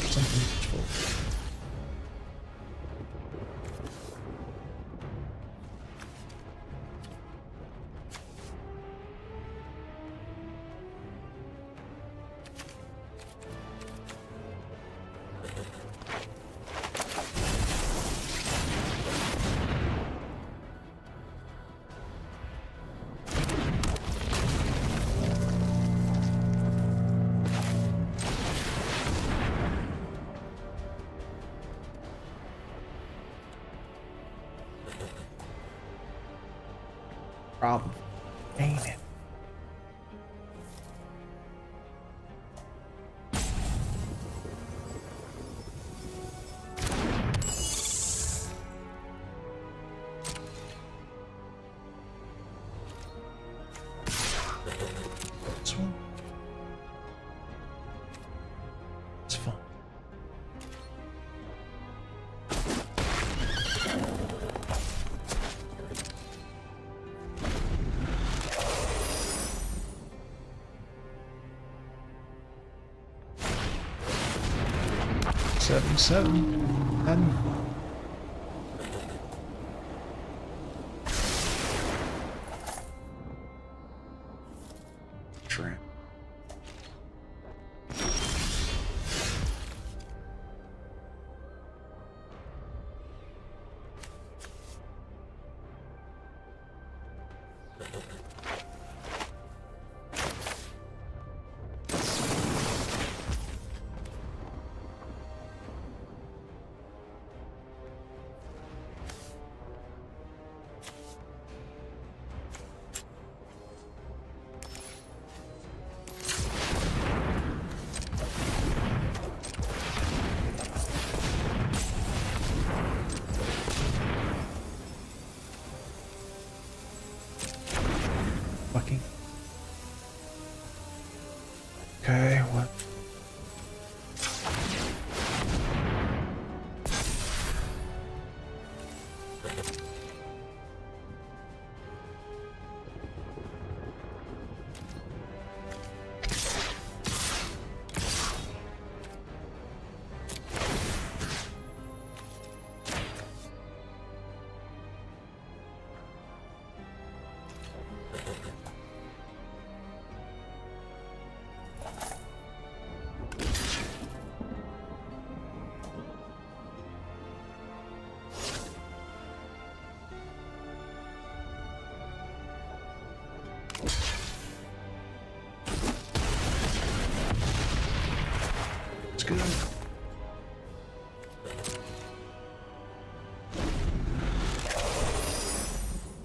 Something useful. Problem. Dang it. This one. It's fun. Seven. And tramp.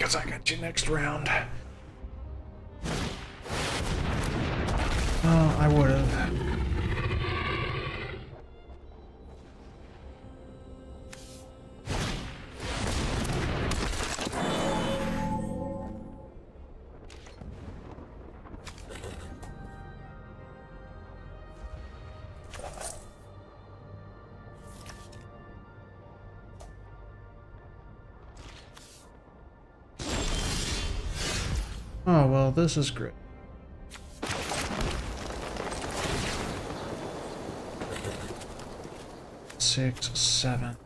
because I got you next round. Oh, I would have. Oh, well, this is great. Six, seven.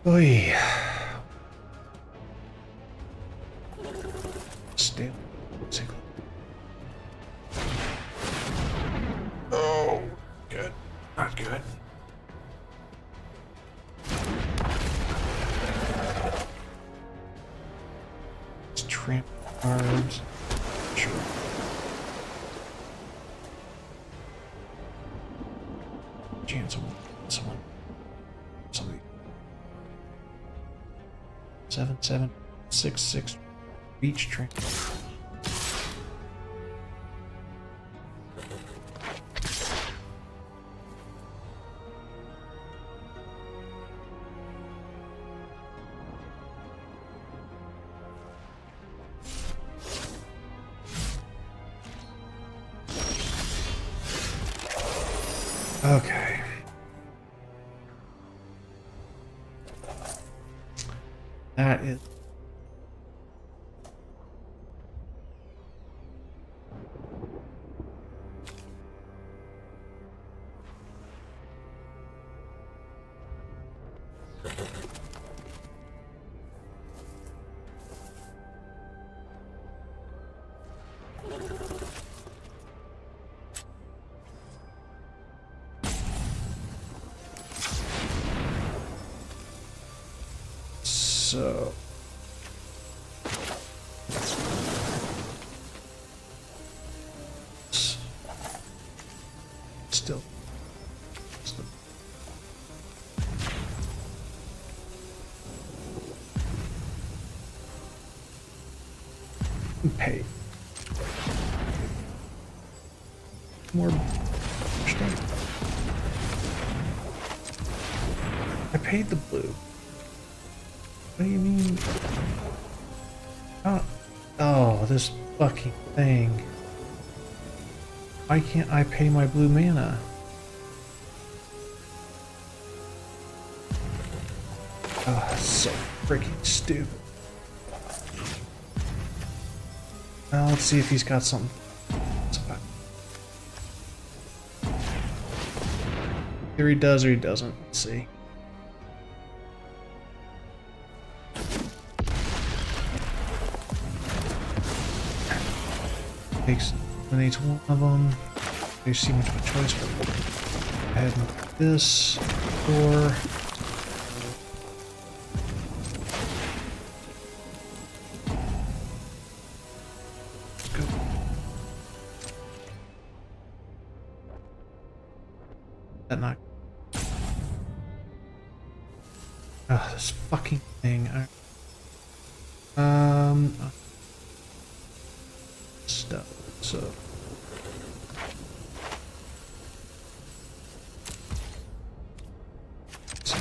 Oy. Still. Oh, good. Not good. It's tramp arms. Sure. Chance of someone. Somebody. 7766 beach train. Okay. That is so. Still. Pay. More. I paid the blue. What do you mean? Oh, this fucking thing. Why can't I pay my blue mana? Oh, that's so freaking stupid. Well, let's see if he's got something. Either he does or he doesn't. Let's see. Eliminates one of them. You see much of a choice, but go ahead and put this. Or go. That not. Oh, this fucking thing. Stuff. So.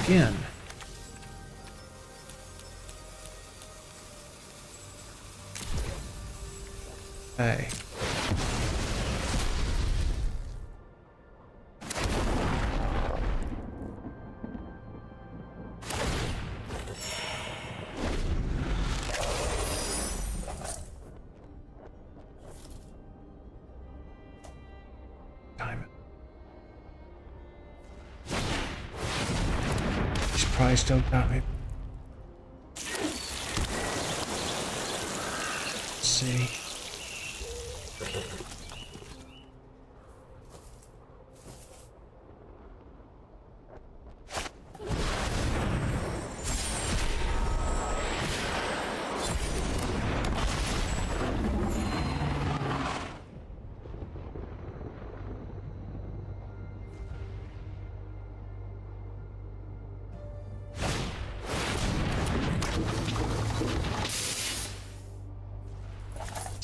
Again. Hey. Time it. He's probably still got me. Let's see.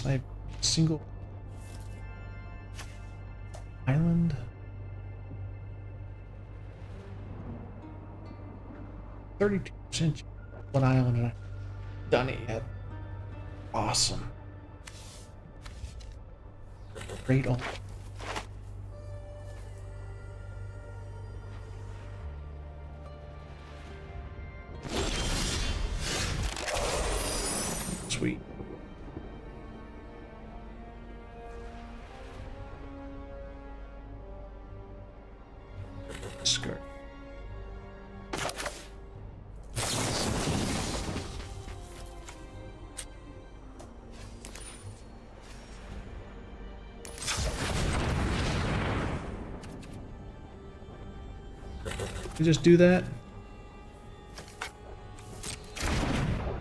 A single island. %. What island have I done it yet? Awesome. Great. Sweet. Skirt. You just do that?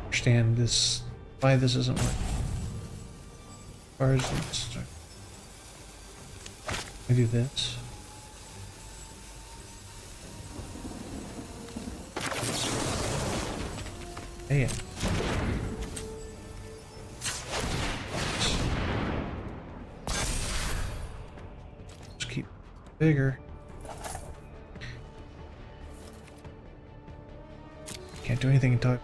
Understand this, why this isn't working. As far as this, I do this. Hey. Just keep bigger. Can't do anything until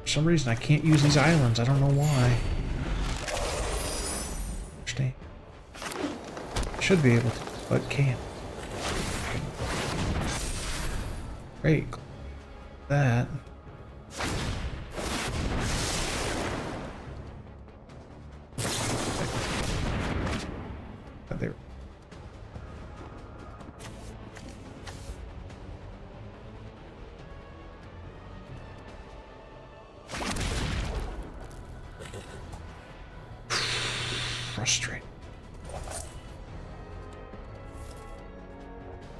for some reason I can't use these islands. I don't know why. Understand? Should be able to, but can't. Great. That. There. Frustrating.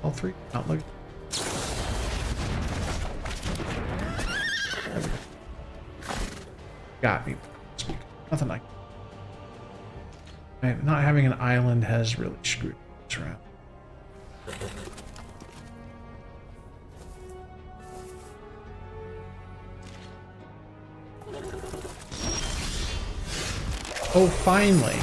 All three. Not look. Got me. Nothing like. Not having an island has really screwed this around. Oh, finally.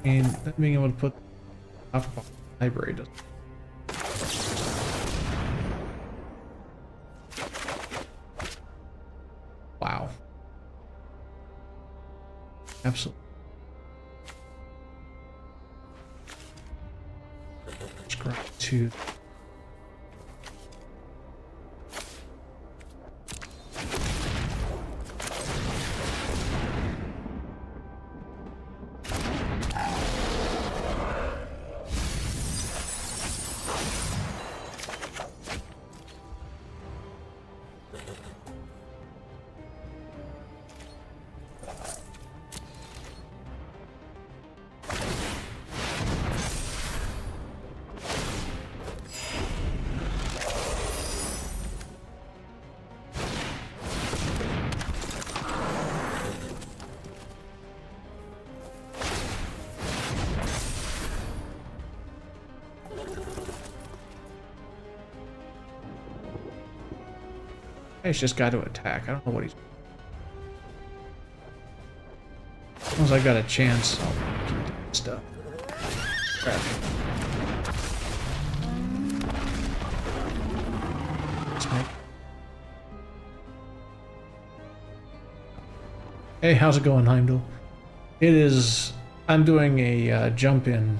And then being able to put top of the library does. Wow. Absolutely. Subscribe to. He's just got to attack. I don't know what he's. As long as I got a chance, I'll keep doing stuff. Crap. Hey, how's it going, Heimdall? It is. I'm doing a jump in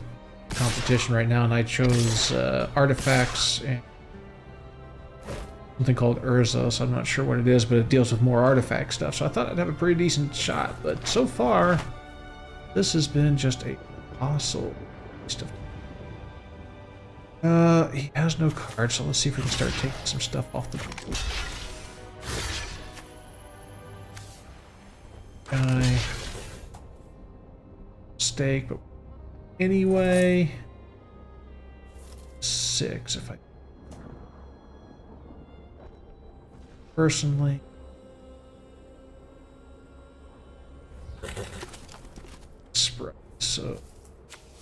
competition right now, and I chose artifacts and something called Urza, so I'm not sure what it is, but it deals with more artifact stuff. So I thought I'd have a pretty decent shot, but so far, this has been just a colossal waste of time. He has no cards, so let's see if we can start taking some stuff off the board. Guy. Stake, but anyway. 6 if I personally. Spread, so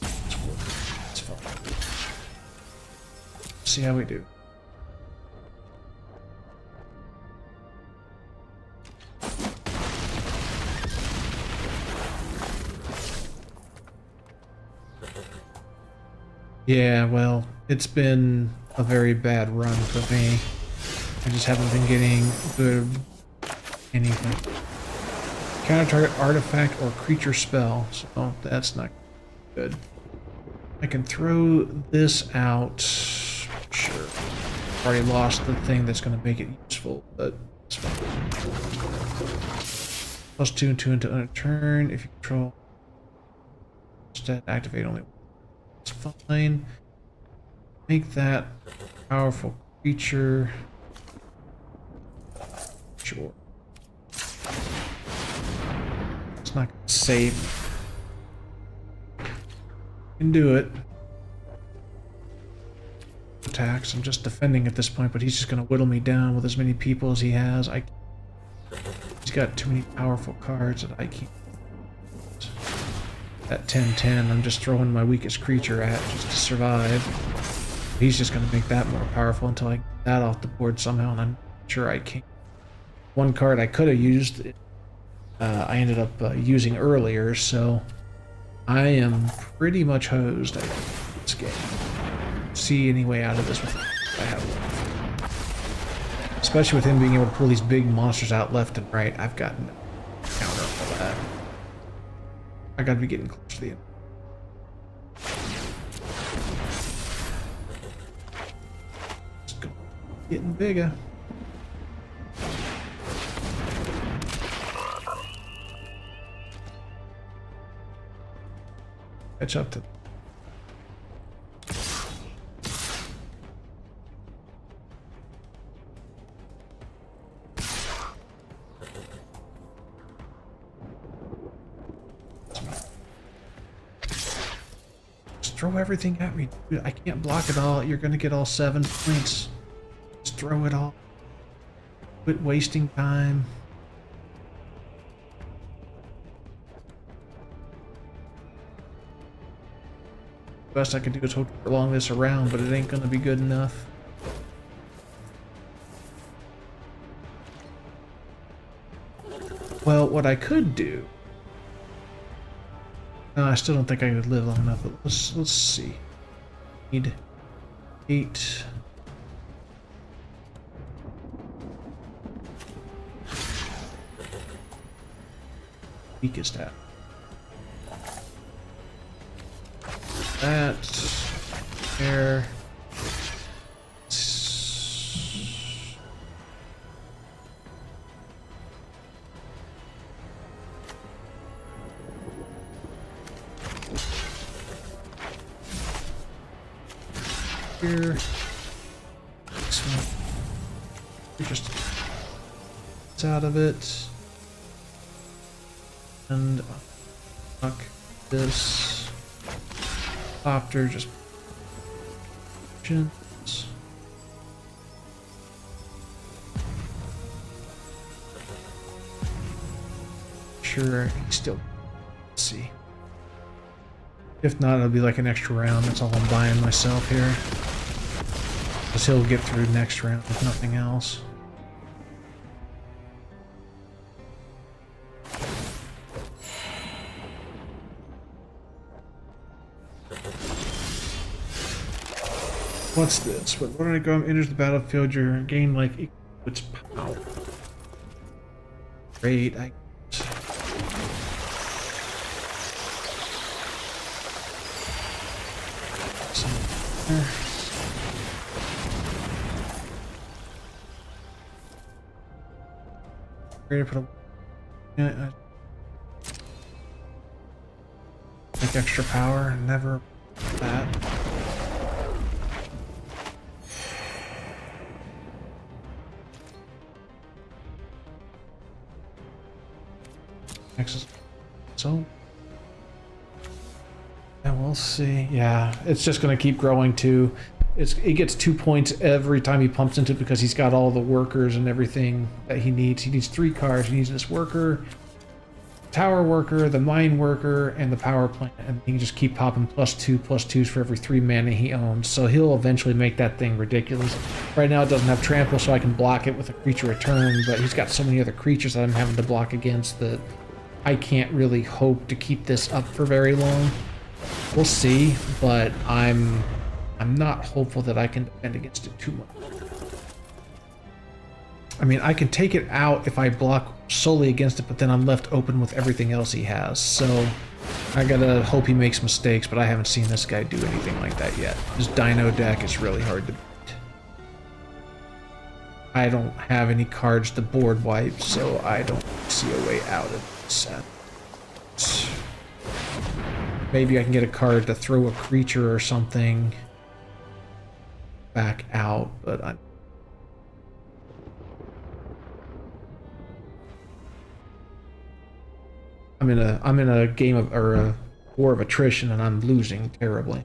it's fine. See how we do. Yeah, well, it's been a very bad run for me. I just haven't been getting good anything. Counter target artifact or creature spell, so that's not good. I can throw this out. Sure. Already lost the thing that's going to make it useful, but it's fine. +2 and 2 into a turn. If you control, instead activate only. It's fine. Make that powerful creature. Sure. It's not gonna save. Can do it. Attacks. I'm just defending at this point, but he's just gonna whittle me down with as many people as he has. He's got too many powerful cards that I can't. At 10-10, I'm just throwing my weakest creature at just to survive. He's just going to make that more powerful until I get that off the board somehow, and I'm sure I can't. One card I could have used, I ended up using earlier, so I am pretty much hosed at this game. See any way out of this one I have left. Especially with him being able to pull these big monsters out left and right, I've got no counter for that. I gotta be getting close to the end. It's getting bigger. Catch up to. Throw everything at me. Dude, I can't block it all. You're gonna get all 7 points. Just throw it all. Quit wasting time. best I can do is hope to prolong this around, but it ain't gonna be good enough. Well, what I could do... No, I still don't think I could live long enough, but let's see. Need 8... Weakest at. That. There. Here. This one. Just it's out of it. And fuck this copter just sure he still see. If not, it'll be like an extra round. That's all I'm buying myself here. Because he'll get through next round with nothing else. What's this? But when I go enters the battlefield, you gain like its power. Great, I Ready to put a like extra power, never that. So yeah, we'll see. Yeah, it's just gonna keep growing too. It gets 2 points every time he pumps into it because he's got all the workers and everything that he needs. He needs 3 cards. He needs this worker, tower worker, the mine worker, and the power plant. And he can just keep popping +2/+2s for every 3 mana he owns. So he'll eventually make that thing ridiculous. Right now it doesn't have trample, so I can block it with a creature return, but he's got so many other creatures that I'm having to block against that I can't really hope to keep this up for very long. We'll see, but I'm not hopeful that I can defend against it too much. I mean, I can take it out if I block solely against it, but then I'm left open with everything else he has. So I gotta hope he makes mistakes, but I haven't seen this guy do anything like that yet. His Dino deck is really hard to beat. I don't have any cards to board wipe, so I don't see a way out of this set. Maybe I can get a card to throw a creature or something back out, but I'm in a game of, or a war of attrition, and I'm losing terribly.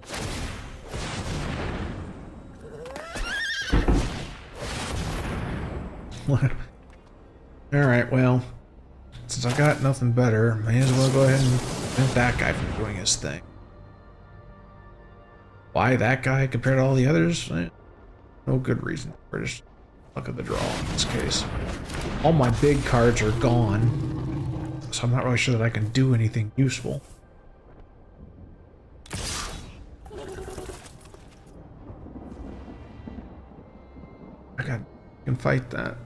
Alright, well, since I got nothing better, may as well go ahead and prevent that guy from doing his thing. Why that guy compared to all the others? No good reason. We're just luck of the draw in this case. All my big cards are gone, so I'm not really sure that I can do anything useful. I can fight that.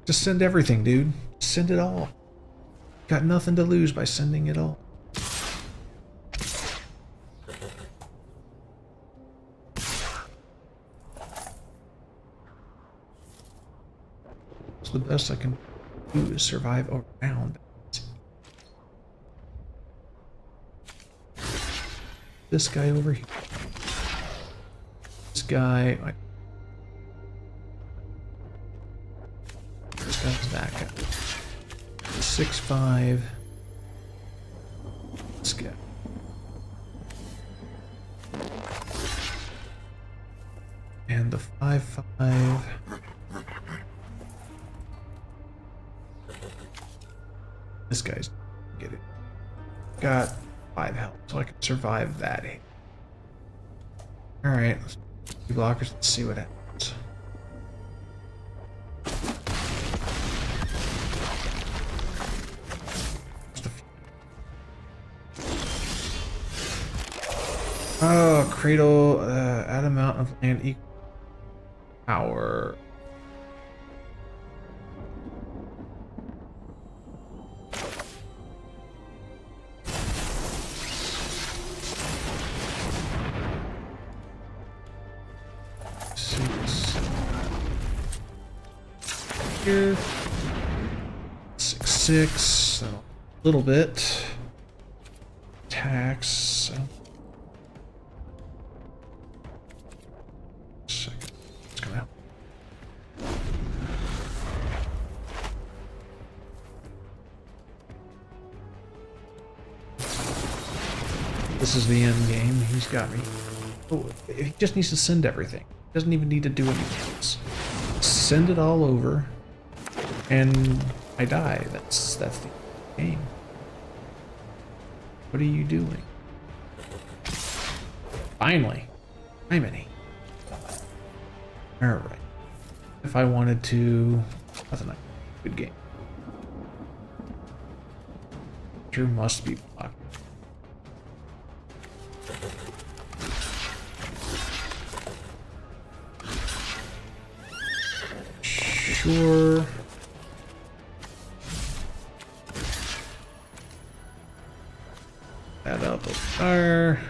Just send everything, dude. Send it all. Got nothing to lose by sending it all. So the best I can do is survive around. This guy over here. This guy. This guy's that guy. 6/5. This guy. And the 5/5. This guy's get it. Got 5 health, so I can survive that. Alright, let's do blockers, let's see what happens. Oh, cradle, add amount of land equal power. Here, 6, a little bit. Tax. It's gonna help. This is the end game. He's got me. Oh, he just needs to send everything. Doesn't even need to do anything else. Send it all over. And I die. That's the game. What are you doing? Finally. Timony. Alright. If I wanted to... That's a nice, good game. Sure must be blocked. Sure. Add up the fire.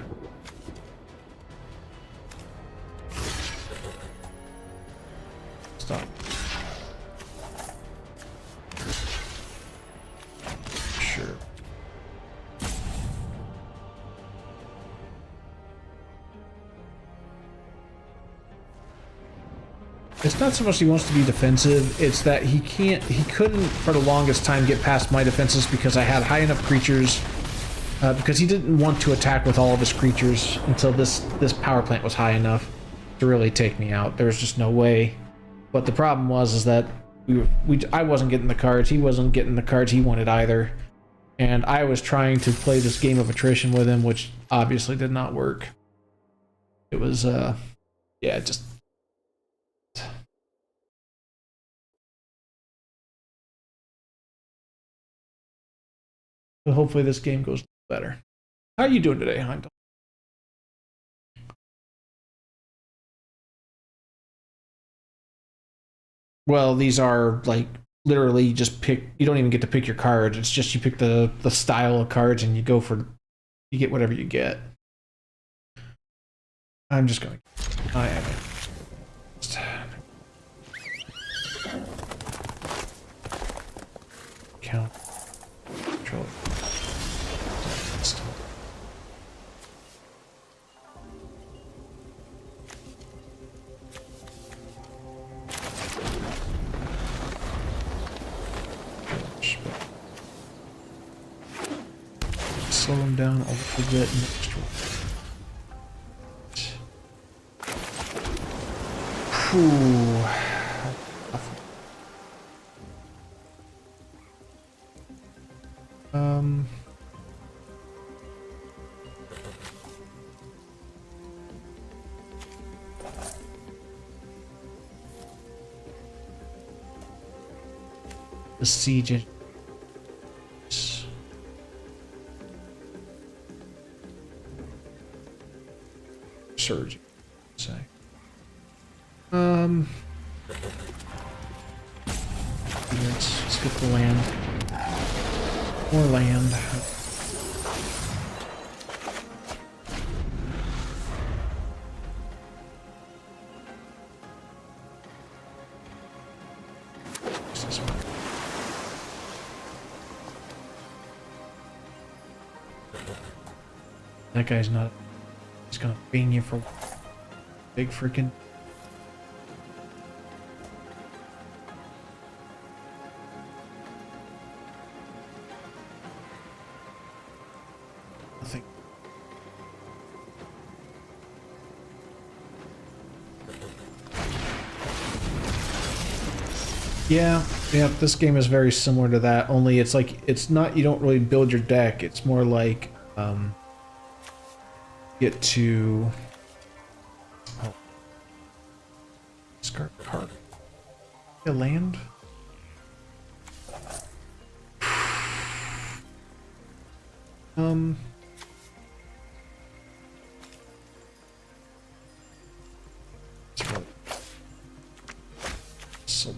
Stop. Sure. It's not so much he wants to be defensive, it's that he couldn't for the longest time get past my defenses because I had high enough creatures. Because he didn't want to attack with all of his creatures until this power plant was high enough to really take me out. There was just no way. But the problem was that I wasn't getting the cards, he wasn't getting the cards he wanted either, and I was trying to play this game of attrition with him, which obviously did not work. It was yeah, just. But hopefully this game goes better. How are you doing today, Heimdall? Well, these are like literally you just pick. You don't even get to pick your cards. It's just you pick the style of cards and you go for. You get whatever you get. I'm just going. I am. Count. Control. Slow him down a little bit next one. Whew. The siege. Surge, say. Let's get the land. More land. That guy's not. He's gonna bang you for big freaking. Nothing. Yeah, this game is very similar to that, only it's like, it's not, you don't really build your deck, it's more like get to discard card. A land. So,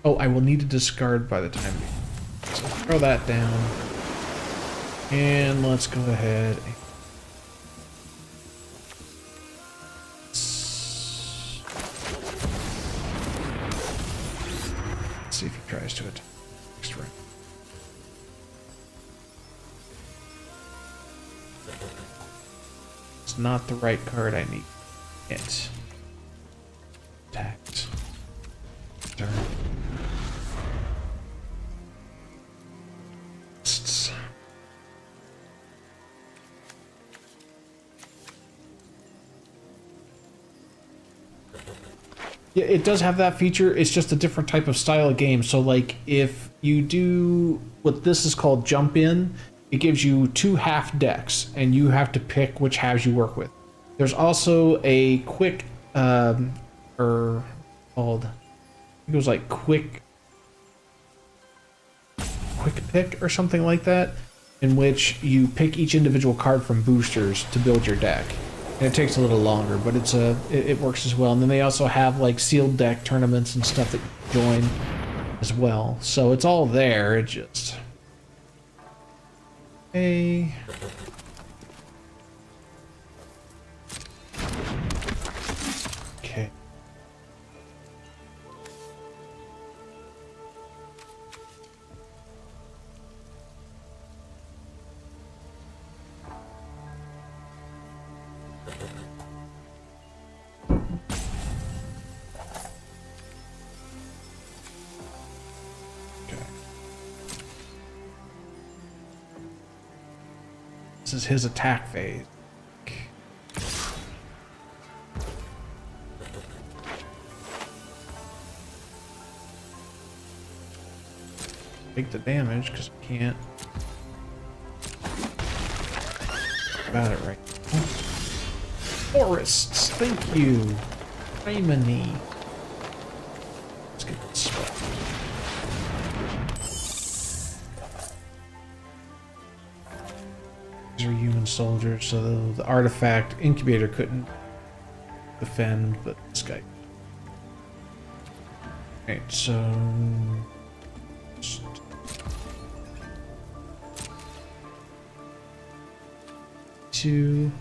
oh, I will need to discard by the time. So throw that down. And let's go ahead. Let's see if he tries to attack next round. It's not the right card I need. It. Attacked. Turn. Yeah, it does have that feature. It's just a different type of style of game. So, like, if you do what this is called jump in, it gives you 2 half decks, and you have to pick which halves you work with. There's also a quick, or called, I think it was like quick pick or something like that, in which you pick each individual card from boosters to build your deck. And it takes a little longer, but it works as well. And then they also have like sealed deck tournaments and stuff that you can join as well. So it's all there. It just okay. This is his attack phase. Take the damage because I can't. Got it right. Forests, thank you. Raimony. Let's get this spot. These are human soldiers, so the artifact incubator couldn't defend, but this guy. Alright, so two.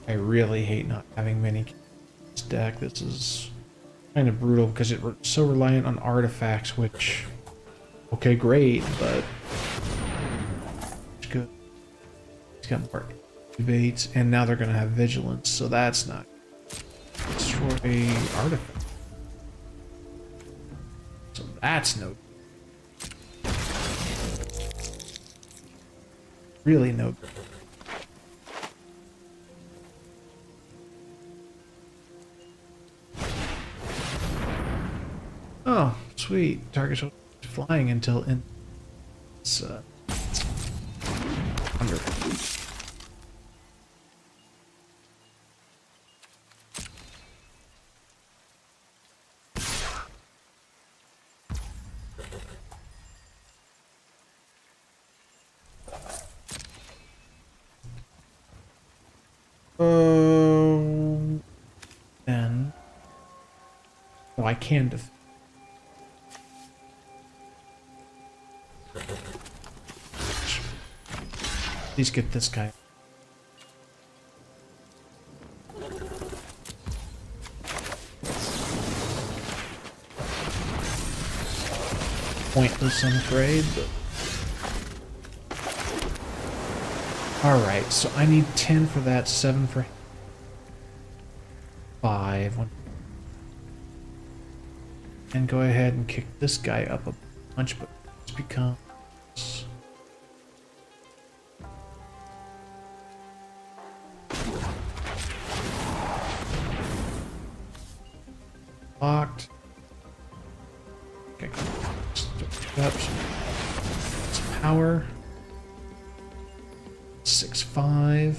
I really hate not having many in this deck. This is kind of brutal because it's so reliant on artifacts, which, okay, great, but it's good. He's got more debates, and now they're going to have vigilance, so that's not. Destroy artifact. So that's no. Really no. Oh, sweet. Target's flying until in. It's wonderful. Then. Oh, I can defend. Please get this guy. Pointless, I'm afraid, but. Alright, so I need 10 for that, 7 for 5. And go ahead and kick this guy up a bunch, but it's becomes. Locked. Okay. Up. Some power. 6/5.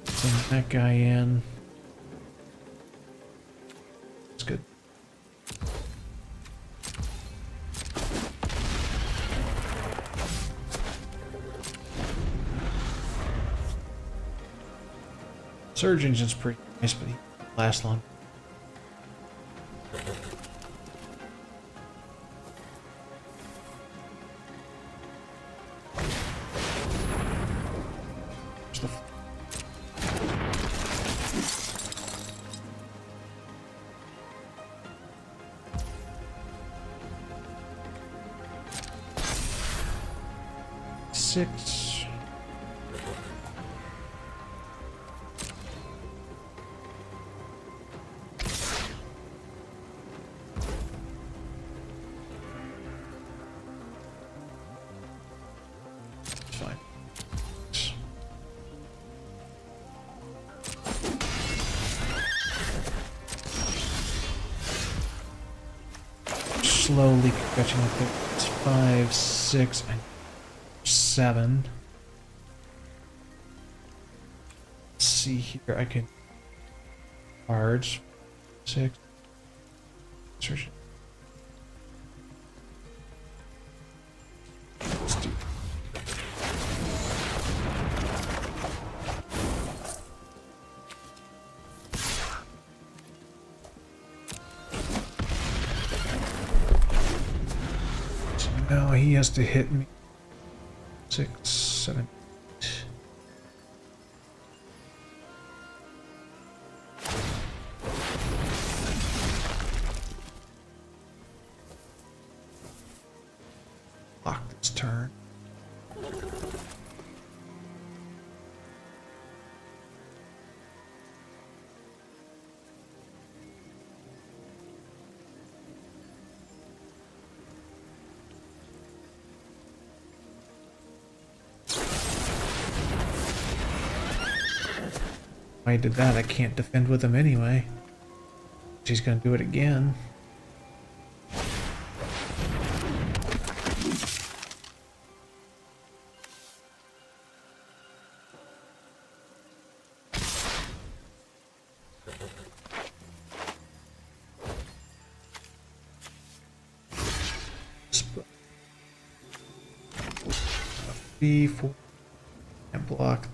Send that guy in. That's good. Surge Engine's pretty nice, but he won't last long. There's the 6. Fine. Slowly catching up there. It's 5, 6, and 7. Let's see here. I can cards. 6. Search. Let's do. So now he has to hit me. 6, 7, 8. Lock this turn. I did that. I can't defend with him anyway. She's gonna do it again. B4 and block.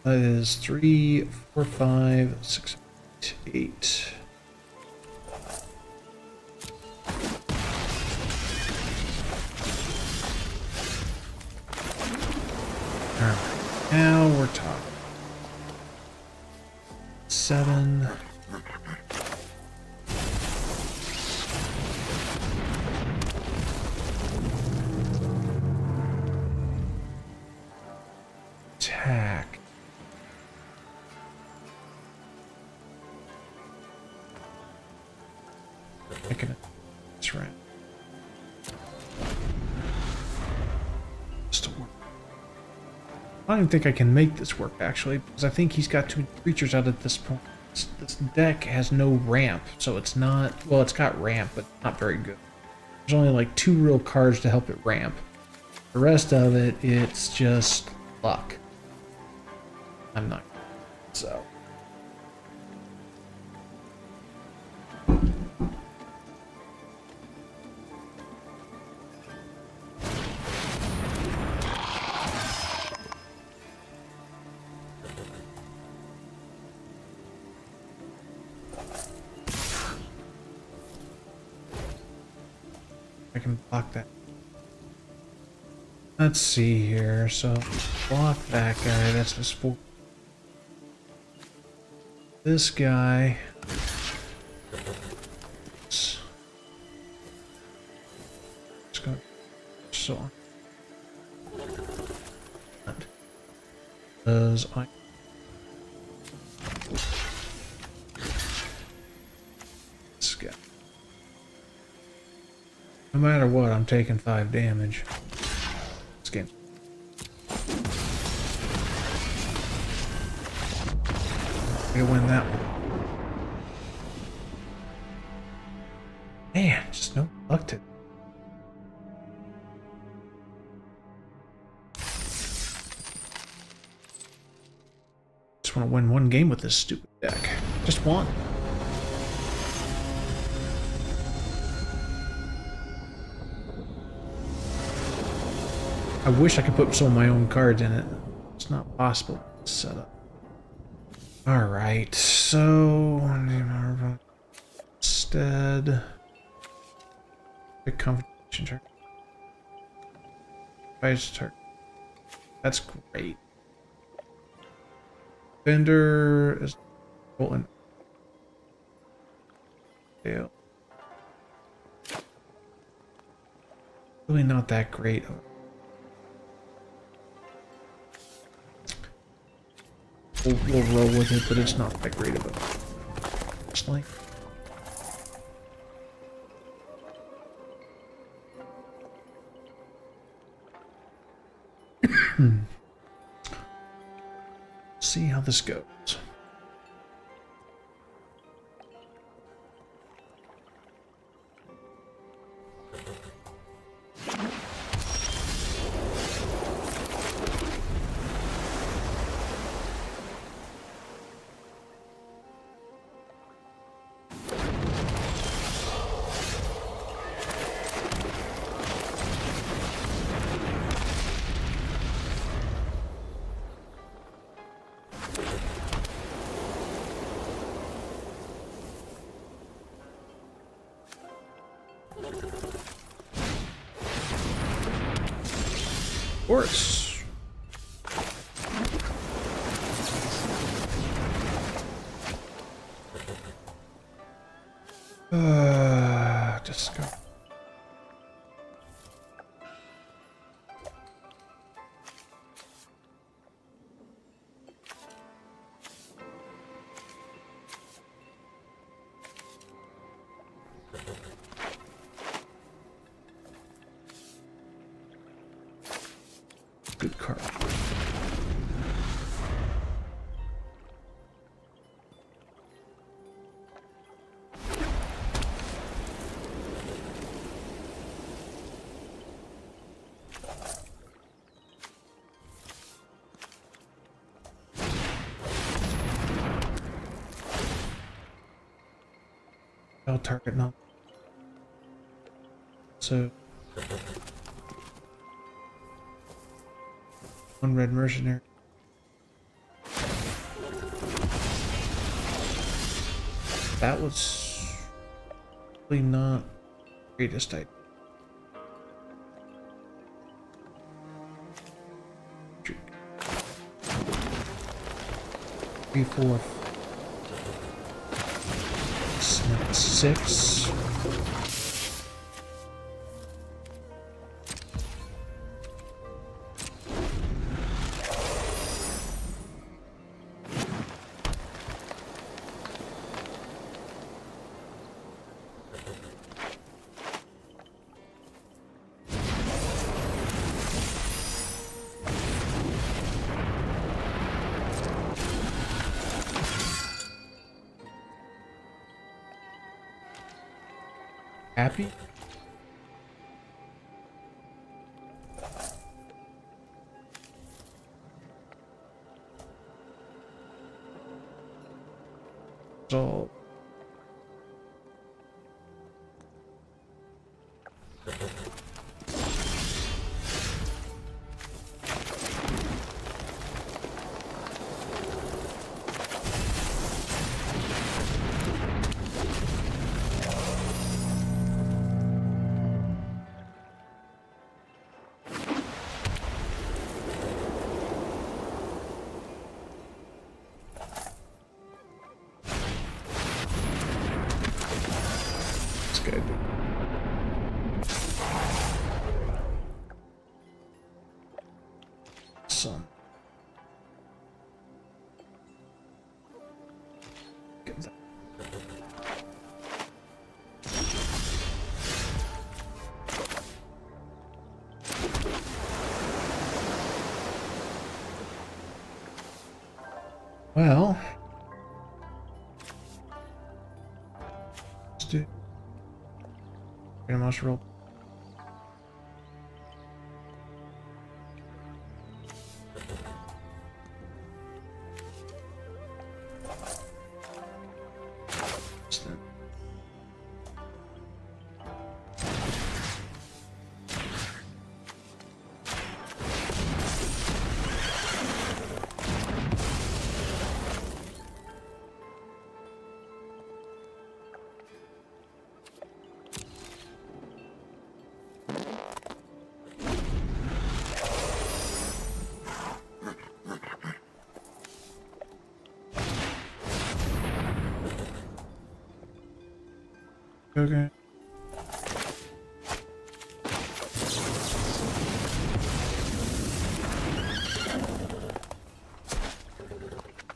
That is 3, 4, 5, 6, 8. Alright, now we're talking. 7. Attack. That's right. Still work. I don't even think I can make this work actually, because I think he's got too many creatures out at this point. This deck has no ramp, so it's not. Well, it's got ramp, but not very good. There's only like 2 real cards to help it ramp. The rest of it, it's just luck. I'm not. So. I can block that. Let's see here. So block that guy. That's this 4. This guy. Let's go. So. Does I? This guy. matter what, I'm taking 5 damage. This game. I'm gonna win that one. Man, just no luck to. Just want to win one game with this stupid deck. Just one. I wish I could put some of my own cards in it. It's not possible. Setup. Alright, so instead big competition turn. Vice turn. That's great. Fender is rolling. Fail. Really not that great. We'll roll with it, but it's not that great of a personally. See how this goes. Of course. Just go. Good card. I'll target not. So one red mercenary. That was really not the greatest idea. 3, 4, 6. Happy? So good. Some. Get that. Well, let's do. I must roll. Okay.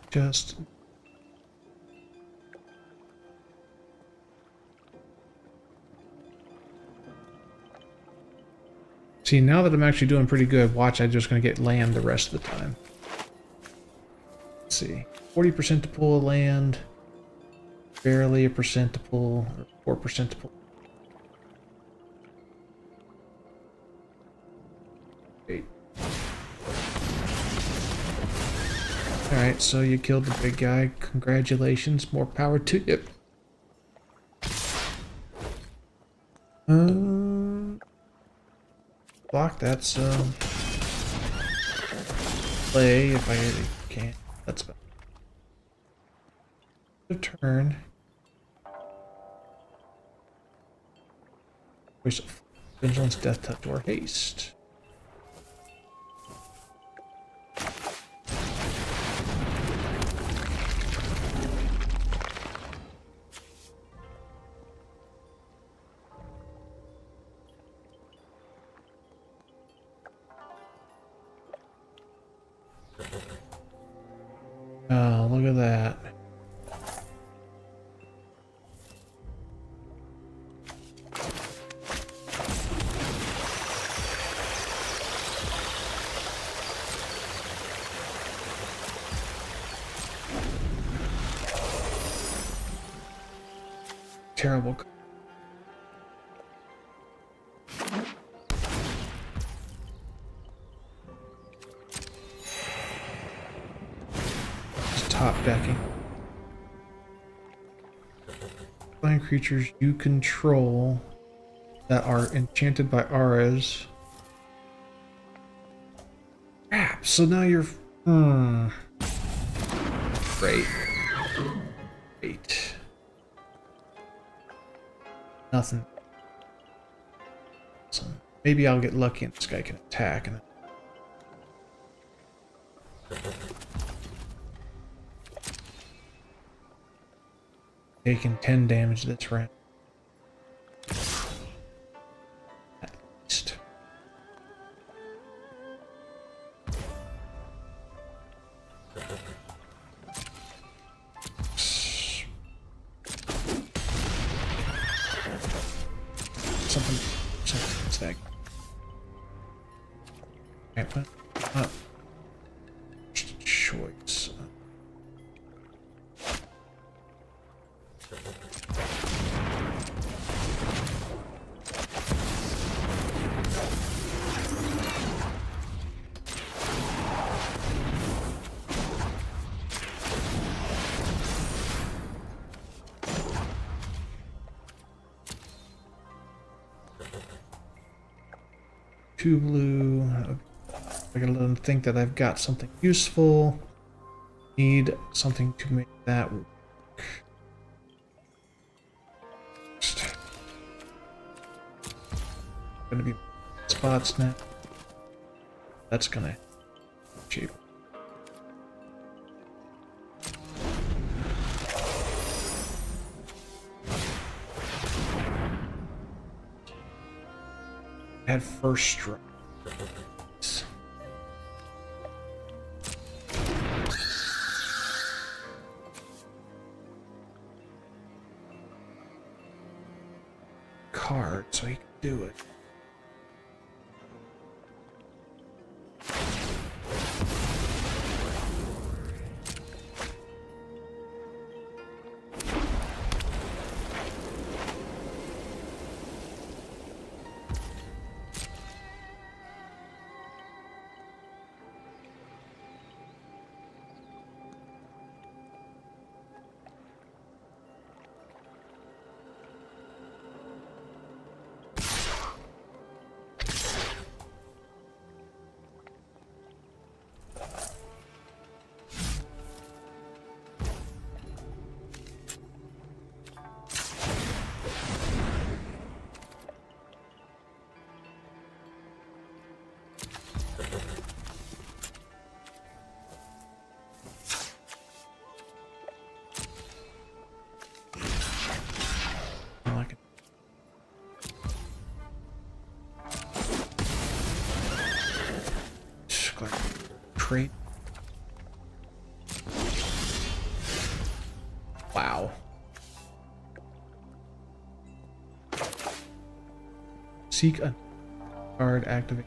Just see, now that I'm actually doing pretty good, watch, I'm just gonna get land the rest of the time. Let's see. 40% to pull a land, barely a percent to pull, or 4% to pull. Great. Alright, so you killed the big guy. Congratulations, more power to you. Block, that's play if I can. That's about a turn. Voice of Vigilance, Death Touch, or Haste. Oh, look at that. Terrible. Just top decking. Flying creatures you control that are enchanted by auras. Crap, so now you're... Great. Great. Nothing. So maybe I'll get lucky and this guy can attack. And taking 10 damage this round. At least. Something's that. Can't put up. Choice. Two blue. I gotta let them think that I've got something useful. Need something to make that work. Gonna be spots now. That's gonna cheap. Had first strike. Card, so he can do it. crate. Wow. Seek a card, activate.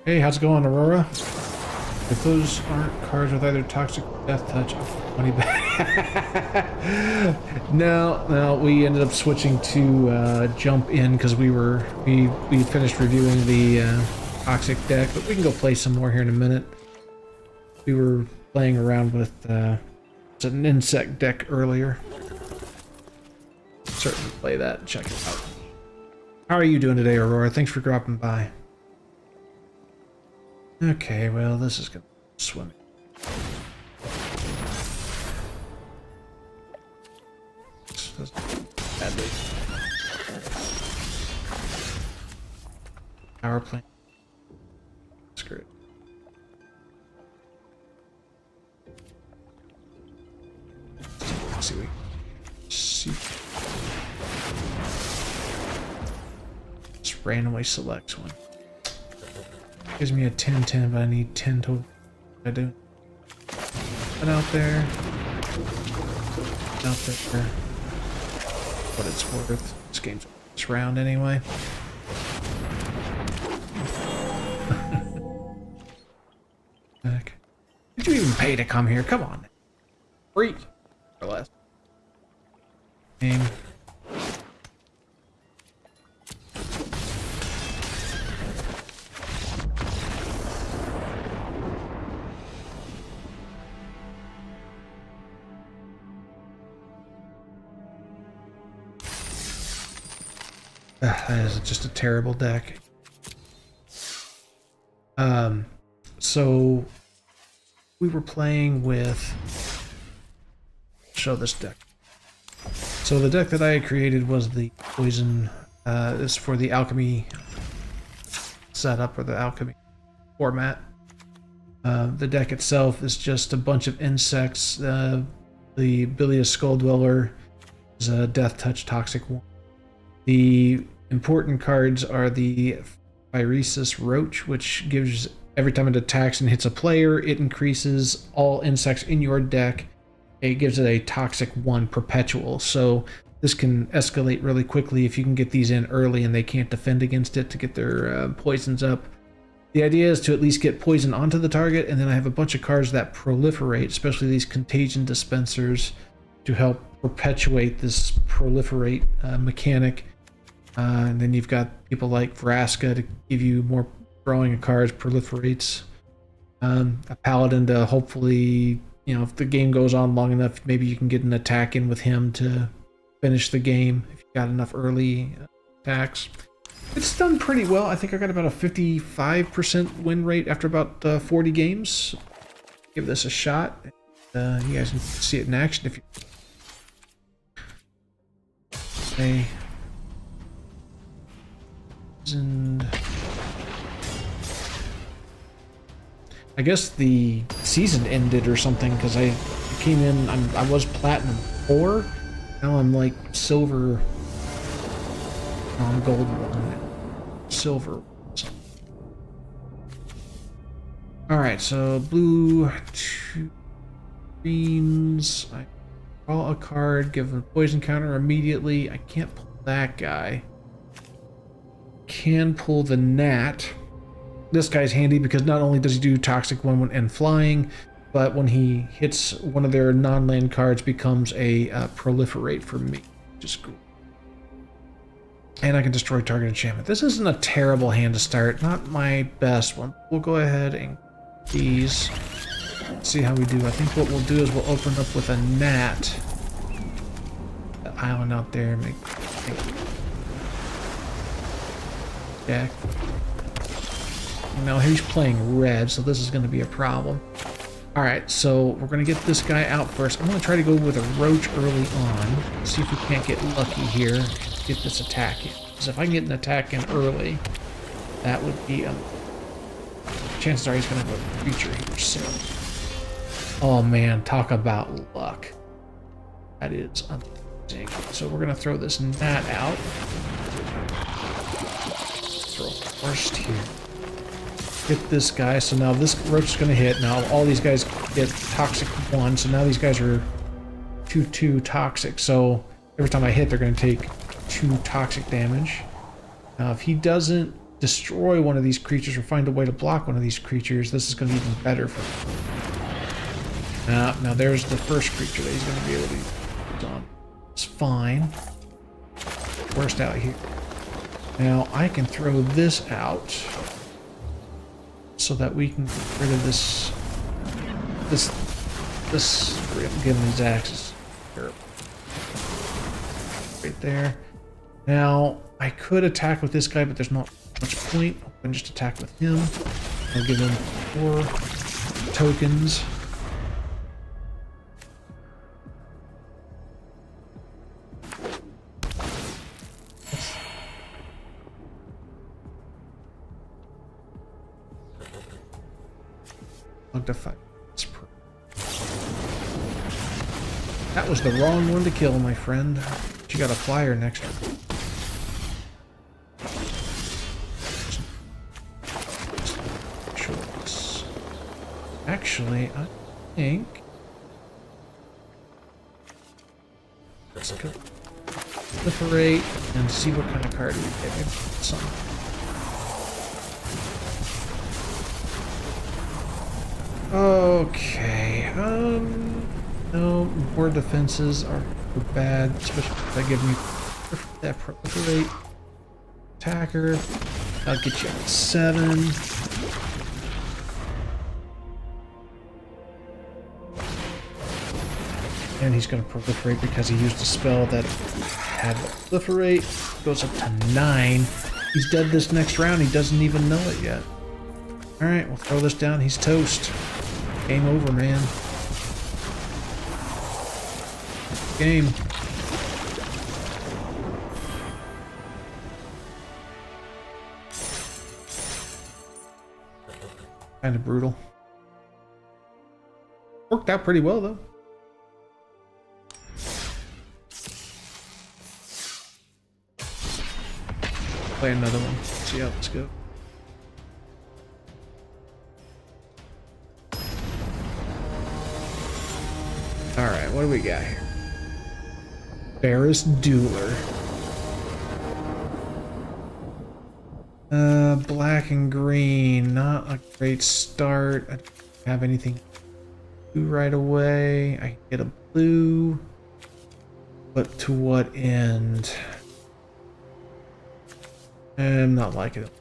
Hey, how's it going, Aurora? If those aren't cards with either Toxic or Death Touch, I'll put money back. No, we ended up switching to Jump In because we finished reviewing the Toxic deck, but we can go play some more here in a minute. We were playing around with it's an insect deck earlier. Certainly play that and check it out. How are you doing today, Aurora? Thanks for dropping by. Okay, well, this is gonna be swimming. Badly. Power plant. Screw it. Let's see, just randomly selects one. Gives me a 10-10, but I need 10 total. I do. Put out there. Out there. What it's worth. This game's this round anyway. Heck. Did you even pay to come here? Come on. Free. Or less. Game. That is just a terrible deck. So we were playing with, show this deck. So the deck that I had created was the poison, is for the alchemy setup or the alchemy format. The deck itself is just a bunch of insects. The Bilious Skull Dweller is a Death Touch Toxic one. The important cards are the Phyresis Roach, which gives, every time it attacks and hits a player, it increases all insects in your deck. It gives it a Toxic 1 Perpetual, so this can escalate really quickly if you can get these in early and they can't defend against it to get their poisons up. The idea is to at least get poison onto the target, and then I have a bunch of cards that proliferate, especially these Contagion Dispensers, to help perpetuate this proliferate mechanic. And then you've got people like Vraska to give you more drawing of cards, proliferates. A Paladin to hopefully, you know, if the game goes on long enough, maybe you can get an attack in with him to finish the game if you got enough early attacks. It's done pretty well. I think I got about a 55% win rate after about 40 games. Give this a shot. You guys can see it in action if you... Okay. And I guess the season ended or something because I came in, I was platinum 4, now I'm like silver, no, I'm gold 1, silver. Alright, so blue, 2 greens, I draw a card, give a poison counter immediately. I can't pull that guy. Can pull the gnat. This guy's handy because not only does he do Toxic 1 and flying, but when he hits one of their non-land cards, becomes a proliferate for me, which is cool. And I can destroy target enchantment. This isn't a terrible hand to start, not my best one. We'll go ahead and these, see how we do. I think what we'll do is we'll open up with a gnat. The island out there, make deck. Now he's playing red, so this is going to be a problem. Alright, so we're going to get this guy out first. I'm going to try to go with a roach early on. See if we can't get lucky here. Get this attack in. Because if I can get an attack in early, that would be... chances are he's going to have a creature here soon. Oh man, talk about luck. That is amazing. So we're going to throw this gnat out. Throw first here. Get this guy. So now this roach is going to hit. Now all these guys get toxic 1. So now these guys are 2/2 toxic. So every time I hit, they're going to take 2 toxic damage. Now if he doesn't destroy one of these creatures or find a way to block one of these creatures, this is going to be even better for him. Now there's the first creature that he's going to be able to use on. It's fine. Worst out here. Now I can throw this out so that we can get rid of this give him these axes. Right there. Now I could attack with this guy, but there's not much point. I can just attack with him. I'll give him 4 tokens. That was the wrong one to kill, my friend. She got a flyer next to her. Actually, I think... let's go proliferate and see what kind of card we get. Maybe some. Okay, no, more defenses are bad, especially if I give me that proliferate attacker. I'll get you at 7. And he's going to proliferate because he used a spell that had proliferate. Goes up to 9. He's dead this next round. He doesn't even know it yet. Alright, we'll throw this down. He's toast. Game over, man. Game. Kind of brutal. Worked out pretty well, though. Play another one. See how this goes. Alright, what do we got here? Ferris Dueler. Black and green. Not a great start. I don't have anything to do right away. I can get a blue. But to what end? I'm not liking it.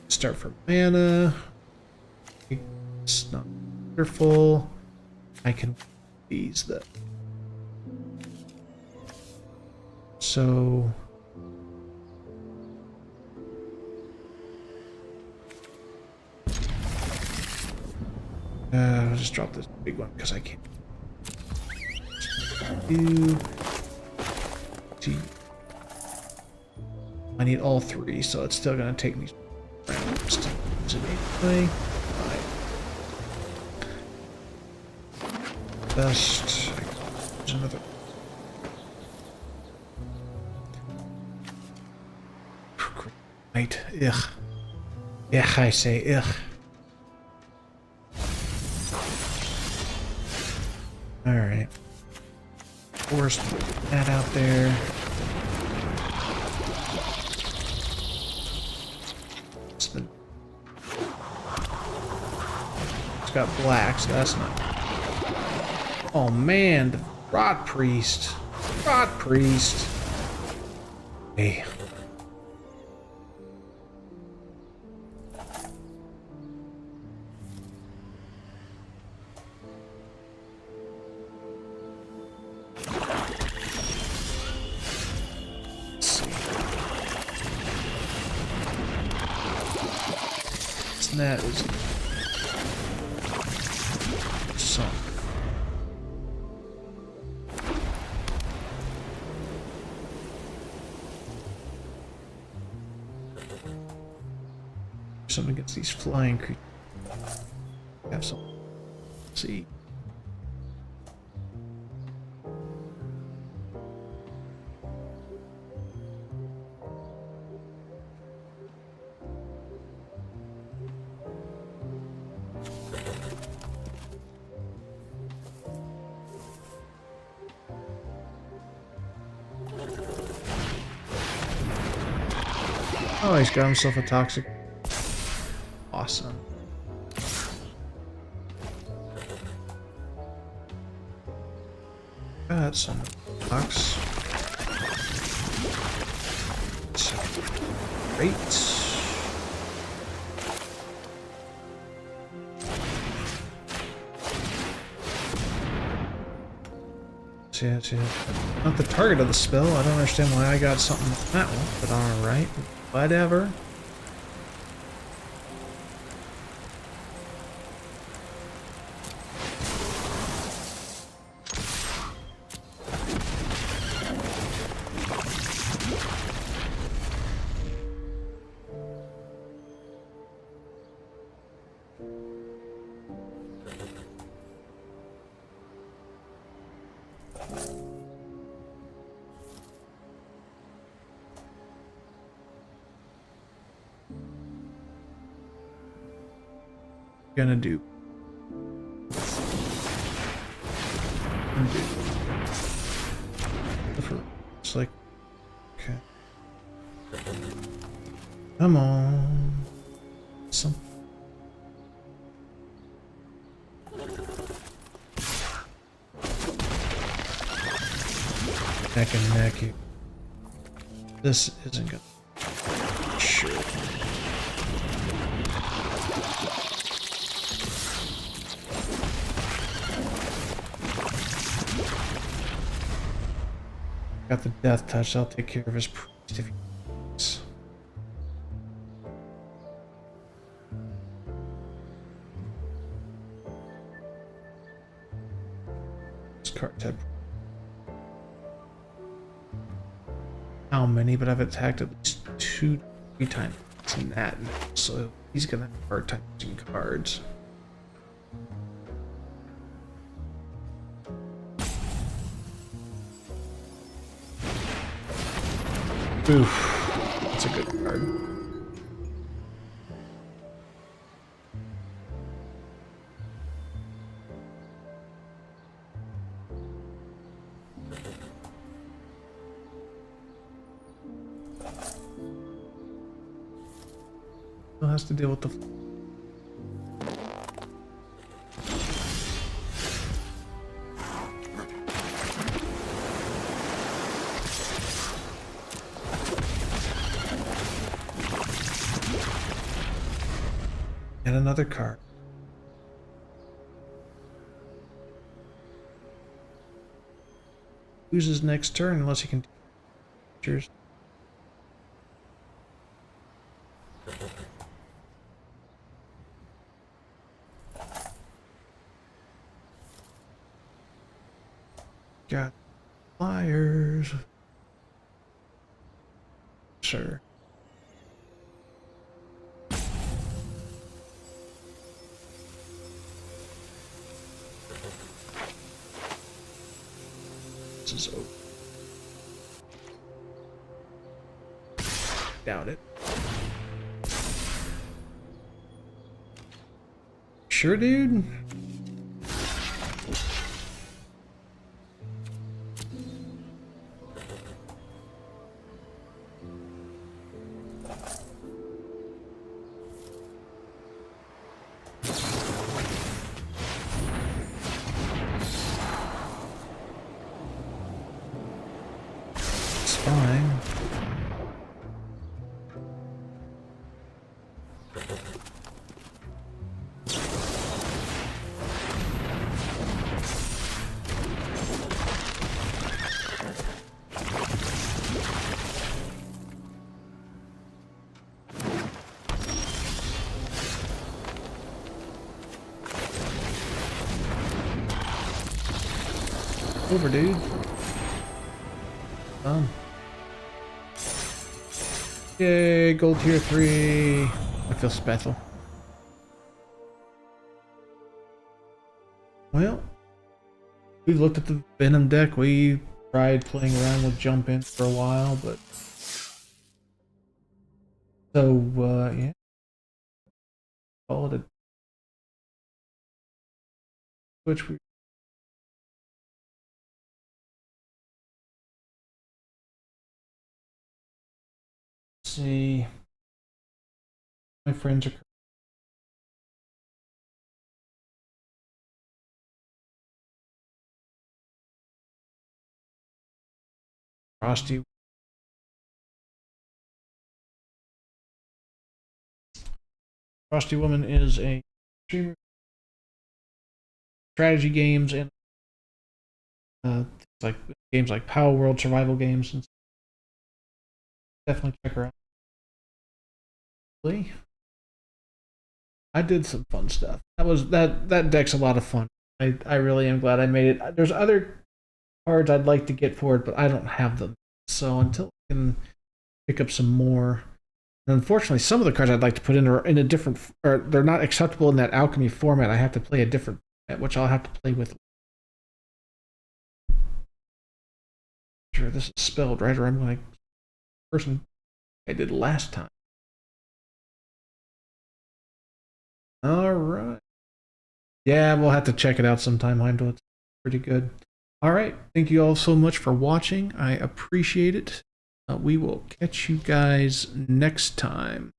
Start for mana. It's not wonderful. I can these though. So I'll just drop this big one because I can't. I need all 3, so it's still gonna take me rounds to use it anyway. Best. There's another. Right. Ugh. Yeah, I say ugh. All right. Force that out there. It's got black, so that's not. Oh man, the Rot Priest. Rot Priest. Hey. Let's see. That is something against these flying creatures. Have some. Let's see. Oh, he's got himself a toxic. Awesome. Got some box. Great. See. Not the target of the spell. I don't understand why I got something on that one, but alright. Whatever. Gonna do. Undo. It's like, okay. Come on. Some. Neck and neck. This isn't gonna. Sure. Got the death touch. I'll take care of his priest if he wants. This card's had how many, but I've attacked at least 2-3 times in that, so he's gonna have a hard time using cards. Oof, that's a good card. Still has to deal with the. And another card. Loses next turn unless he can. Cheers. Got flyers. Sure. This is over. Doubt it. Sure, dude? It's fine. Over, dude. Done. Yay, gold tier 3. I feel special. Well, we've looked at the Venom deck. We tried playing around with Jump In for a while, but so yeah, call it a switch. We see. My friends are Frosty. Frosty Woman is a streamer, strategy games and like games like Power World survival games, and definitely check her out. I did some fun stuff. That deck's a lot of fun. I really am glad I made it. There's other cards I'd like to get for it, but I don't have them. So until I can pick up some more. And unfortunately, some of the cards I'd like to put in are in a different, or they're not acceptable in that alchemy format. I have to play a different format, which I'll have to play with. Sure, this is spelled right, or I'm like person I did last time. All right. Yeah, we'll have to check it out sometime, Heimdall. It's pretty good. All right. Thank you all so much for watching. I appreciate it. We will catch you guys next time.